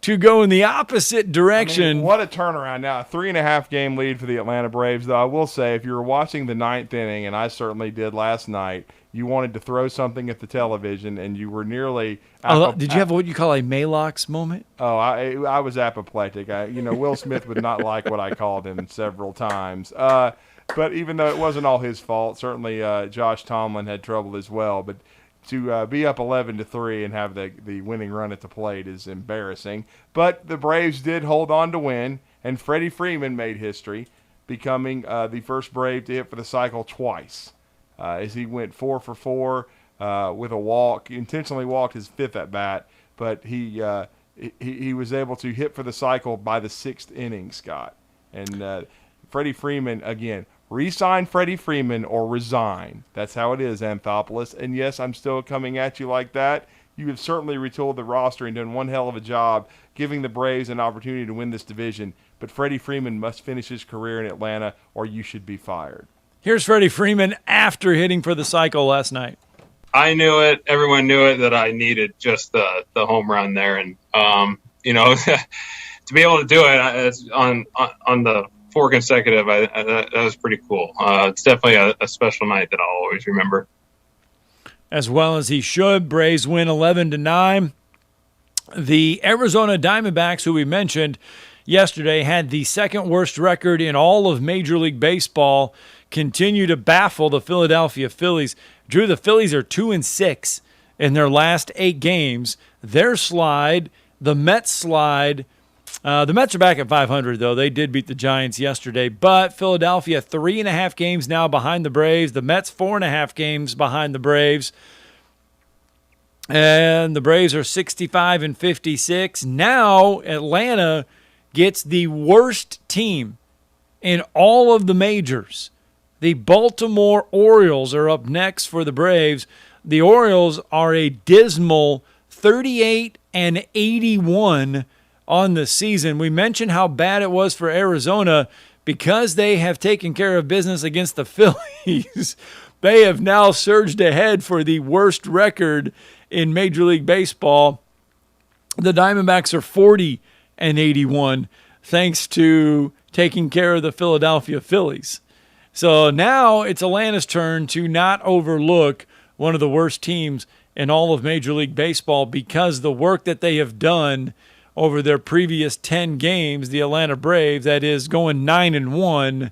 to go in the opposite direction. I mean, what a turnaround now. A 3.5 game lead for the Atlanta Braves. Though I will say, if you were watching the ninth inning, and I certainly did last night, you wanted to throw something at the television, and you were nearly... Did you have what you call a Malox moment? Oh, I was apoplectic. Will Smith would not like what I called him several times. But even though it wasn't all his fault, certainly Josh Tomlin had trouble as well. But to be up 11-3 and have the winning run at the plate is embarrassing. But the Braves did hold on to win, and Freddie Freeman made history, becoming the first Brave to hit for the cycle twice. As he went 4 for 4 with a walk, intentionally walked his fifth at bat, but he was able to hit for the cycle by the 6th inning, Scott. And Freddie Freeman, again, re-sign Freddie Freeman or resign. That's how it is, Anthopoulos. And yes, I'm still coming at you like that. You have certainly retooled the roster and done one hell of a job giving the Braves an opportunity to win this division. But Freddie Freeman must finish his career in Atlanta or you should be fired. Here's Freddie Freeman after hitting for the cycle last night. I knew it. Everyone knew it that I needed just the home run there. And, to be able to do it on the 4 consecutive, that was pretty cool. It's definitely a special night that I'll always remember. As well as he should. Braves win 11-9. The Arizona Diamondbacks, who we mentioned yesterday, had the second worst record in all of Major League Baseball, continue to baffle the Philadelphia Phillies. Drew, the Phillies are 2-6 in their last 8 games. Their slide, the Mets slide. The Mets are back at 500, though. They did beat the Giants yesterday. But Philadelphia, 3.5 games now behind the Braves. The Mets, 4.5 games behind the Braves. And the Braves are 65-56. Now Atlanta gets the worst team in all of the majors. The Baltimore Orioles are up next for the Braves. The Orioles are a dismal 38-81 on the season. We mentioned how bad it was for Arizona because they have taken care of business against the Phillies. They have now surged ahead for the worst record in Major League Baseball. The Diamondbacks are 40-81 thanks to taking care of the Philadelphia Phillies. So now it's Atlanta's turn to not overlook one of the worst teams in all of Major League Baseball because the work that they have done over their previous 10 games, the Atlanta Braves, that is going 9-1,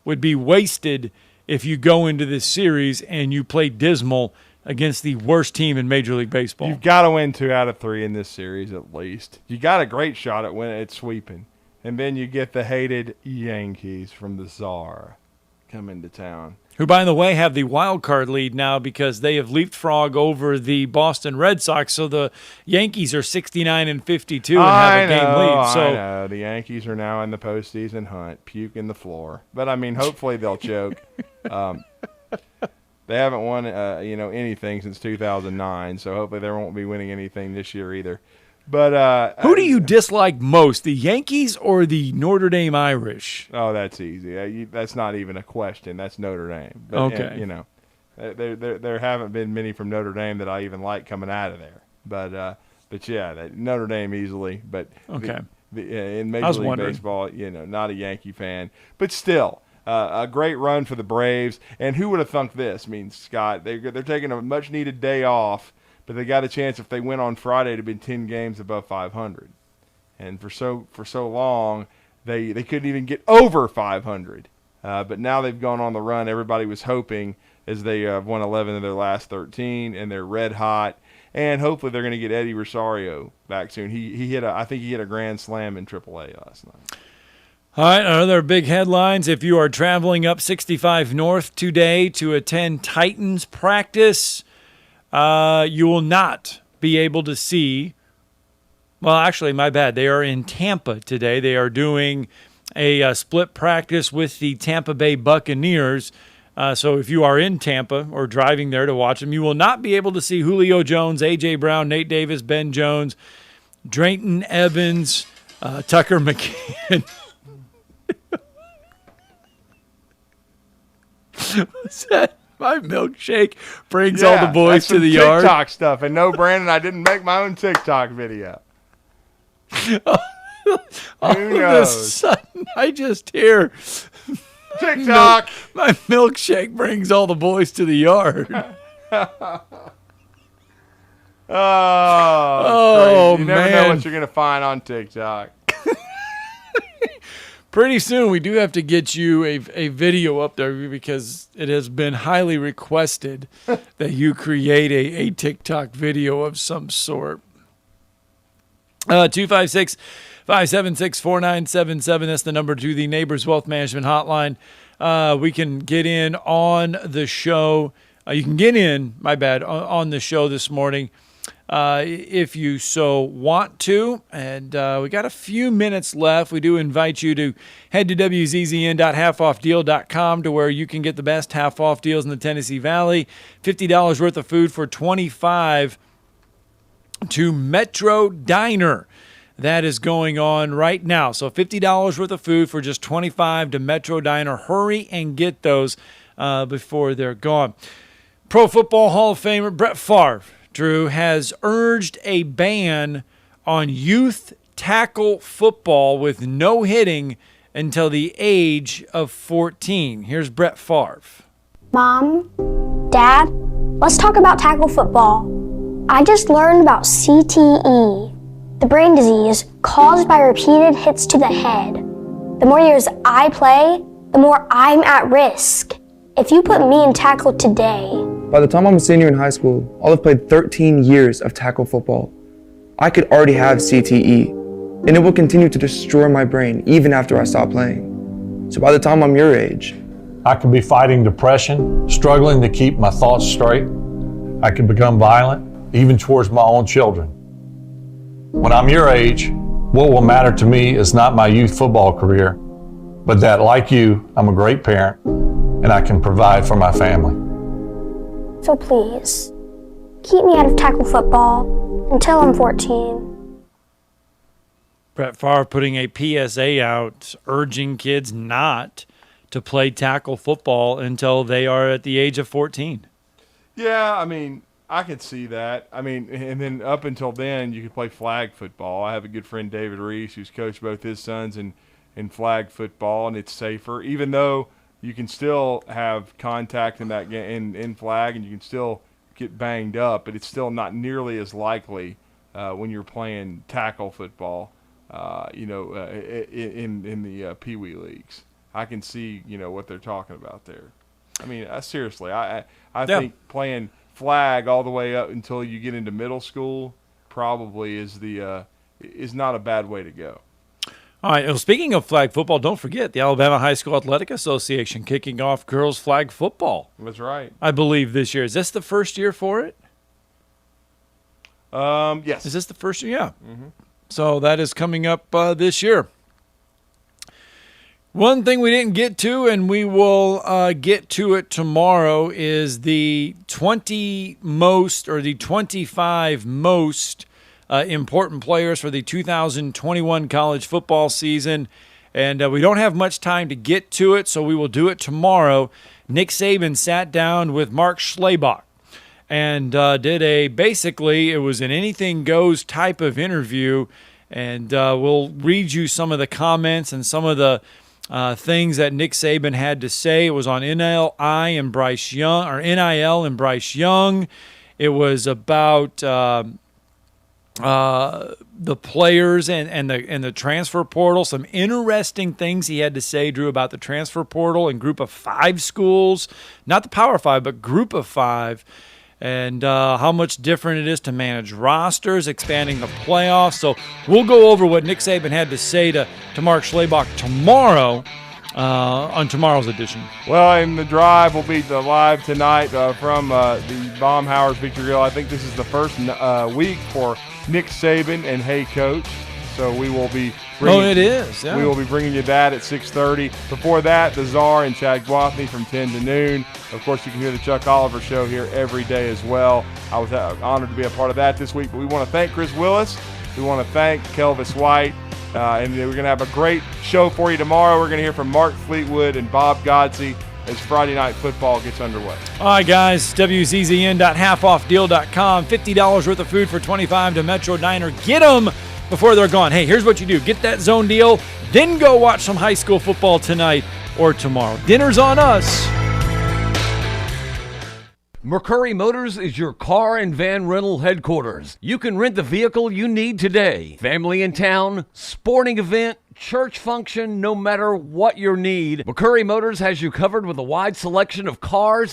would be wasted if you go into this series and you play dismal against the worst team in Major League Baseball. You've got to win 2 out of 3 in this series at least. You got a great shot at sweeping. And then you get the hated Yankees from the Czar coming to town. Who, by the way, have the wild card lead now because they have leapfrog over the Boston Red Sox. So the Yankees are 69-52 and have a game lead. So I know. The Yankees are now in the postseason hunt, puking the floor. But, I mean, hopefully they'll choke. They haven't won, anything since 2009, so hopefully they won't be winning anything this year either. But who do you dislike most, the Yankees or the Notre Dame Irish? Oh, that's easy. That's not even a question. That's Notre Dame. But, okay. There haven't been many from Notre Dame that I even like coming out of there. But yeah, Notre Dame easily. But okay. In Major League Baseball, not a Yankee fan, but still. A great run for the Braves, and who would have thunk this? I mean, Scott, they're taking a much-needed day off, but they got a chance if they win on Friday to be 10 games above 500. And for so long, they couldn't even get over 500. But now they've gone on the run. Everybody was hoping as they won 11 of their last 13, and they're red hot. And hopefully they're going to get Eddie Rosario back soon. I think he hit a grand slam in AAA last night. All right, other big headlines. If you are traveling up 65 North today to attend Titans practice, you will not be able to see – well, actually, my bad. They are in Tampa today. They are doing a split practice with the Tampa Bay Buccaneers. So if you are in Tampa or driving there to watch them, you will not be able to see Julio Jones, A.J. Brown, Nate Davis, Ben Jones, Drayton Evans, Tucker McKinnon. What's that? My milkshake brings all the boys to the yard. TikTok stuff. And no, Brandon, I didn't make my own TikTok video. All Who of knows? a sudden, I just hear TikTok. My milkshake brings all the boys to the yard. Oh, crazy. You never know man. what you're going to find on TikTok. Pretty soon, we do have to get you a video up there because it has been highly requested that you create a TikTok video of some sort. 256-576-4977. That's the number to the Neighbors Wealth Management Hotline. We can get in on the show. You can get in, on the show this morning if you so want to. And we got a few minutes left. We do invite you to head to wzzn.halfoffdeal.com to where you can get the best half-off deals in the Tennessee Valley. $50 worth of food for $25 to Metro Diner. That is going on right now. So $50 worth of food for just $25 to Metro Diner. Hurry and get those before they're gone. Pro Football Hall of Famer Brett Favre, Drew, has urged a ban on youth tackle football with no hitting until the age of 14. Here's Brett Favre. Mom, Dad, let's talk about tackle football. I just learned about CTE, the brain disease caused by repeated hits to the head. The more years I play, the more I'm at risk. If you put me in tackle today, by the time I'm a senior in high school, I'll have played 13 years of tackle football. I could already have CTE, and it will continue to destroy my brain even after I stop playing. So by the time I'm your age, I could be fighting depression, struggling to keep my thoughts straight. I could become violent, even towards my own children. When I'm your age, what will matter to me is not my youth football career, but that, like you, I'm a great parent and I can provide for my family. so please, keep me out of tackle football until I'm 14. Brett Favre putting a PSA out urging kids not to play tackle football until they are at the age of 14. Yeah, I mean, I could see that. I mean, and then up until then, you could play flag football. I have a good friend, David Reese, who's coached both his sons in flag football, and it's safer, even though you can still have contact in that game in flag, and you can still get banged up, but it's still not nearly as likely when you're playing tackle football, in the Pee Wee leagues. I can see, what they're talking about there. I mean, seriously, I think playing flag all the way up until you get into middle school probably is not a bad way to go. All right. Well, speaking of flag football, don't forget the Alabama High School Athletic Association kicking off girls flag football. That's right. I believe this year. Is this the first year for it? Yes. Is this the first year? Yeah. Mm-hmm. So that is coming up this year. One thing we didn't get to, and we will get to it tomorrow, is the 25 most important players for the 2021 college football season. And we don't have much time to get to it, so we will do it tomorrow. Nick Saban sat down with Mark Schlabach and did it was an anything goes type of interview. And we'll read you some of the comments and some of the things that Nick Saban had to say. It was on NIL and Bryce Young. It was about the players and the transfer portal. Some interesting things he had to say, Drew, about the transfer portal and Group of 5 schools, not the Power 5, but Group of 5. And how much different it is to manage rosters, expanding the playoffs. So we'll go over what Nick Saban had to say to Mark Schlabach tomorrow on tomorrow's edition. Well, and the drive will be live tonight from the Baumhauer's Victory Grill. I think this is the first week for Nick Saban and Hey Coach. So we will be it is. Yeah. We will be bringing you that at 6:30. Before that, the Czar and Chad Guathney from 10 to noon. Of course, you can hear the Chuck Oliver Show here every day as well. I was honored to be a part of that this week. But we want to thank Chris Willis. We want to thank Kelvis White. And we're going to have a great show for you tomorrow. We're going to hear from Mark Fleetwood and Bob Godsey as Friday Night Football gets underway. All right, guys, WZZN.halfoffdeal.com. $50 worth of food for $25 to Metro Diner. Get them before they're gone. Hey, here's what you do. Get that zone deal, then go watch some high school football tonight or tomorrow. Dinner's on us. McCurry Motors is your car and van rental headquarters. You can rent the vehicle you need today. Family in town, sporting event, church function, no matter what your need, McCurry Motors has you covered with a wide selection of cars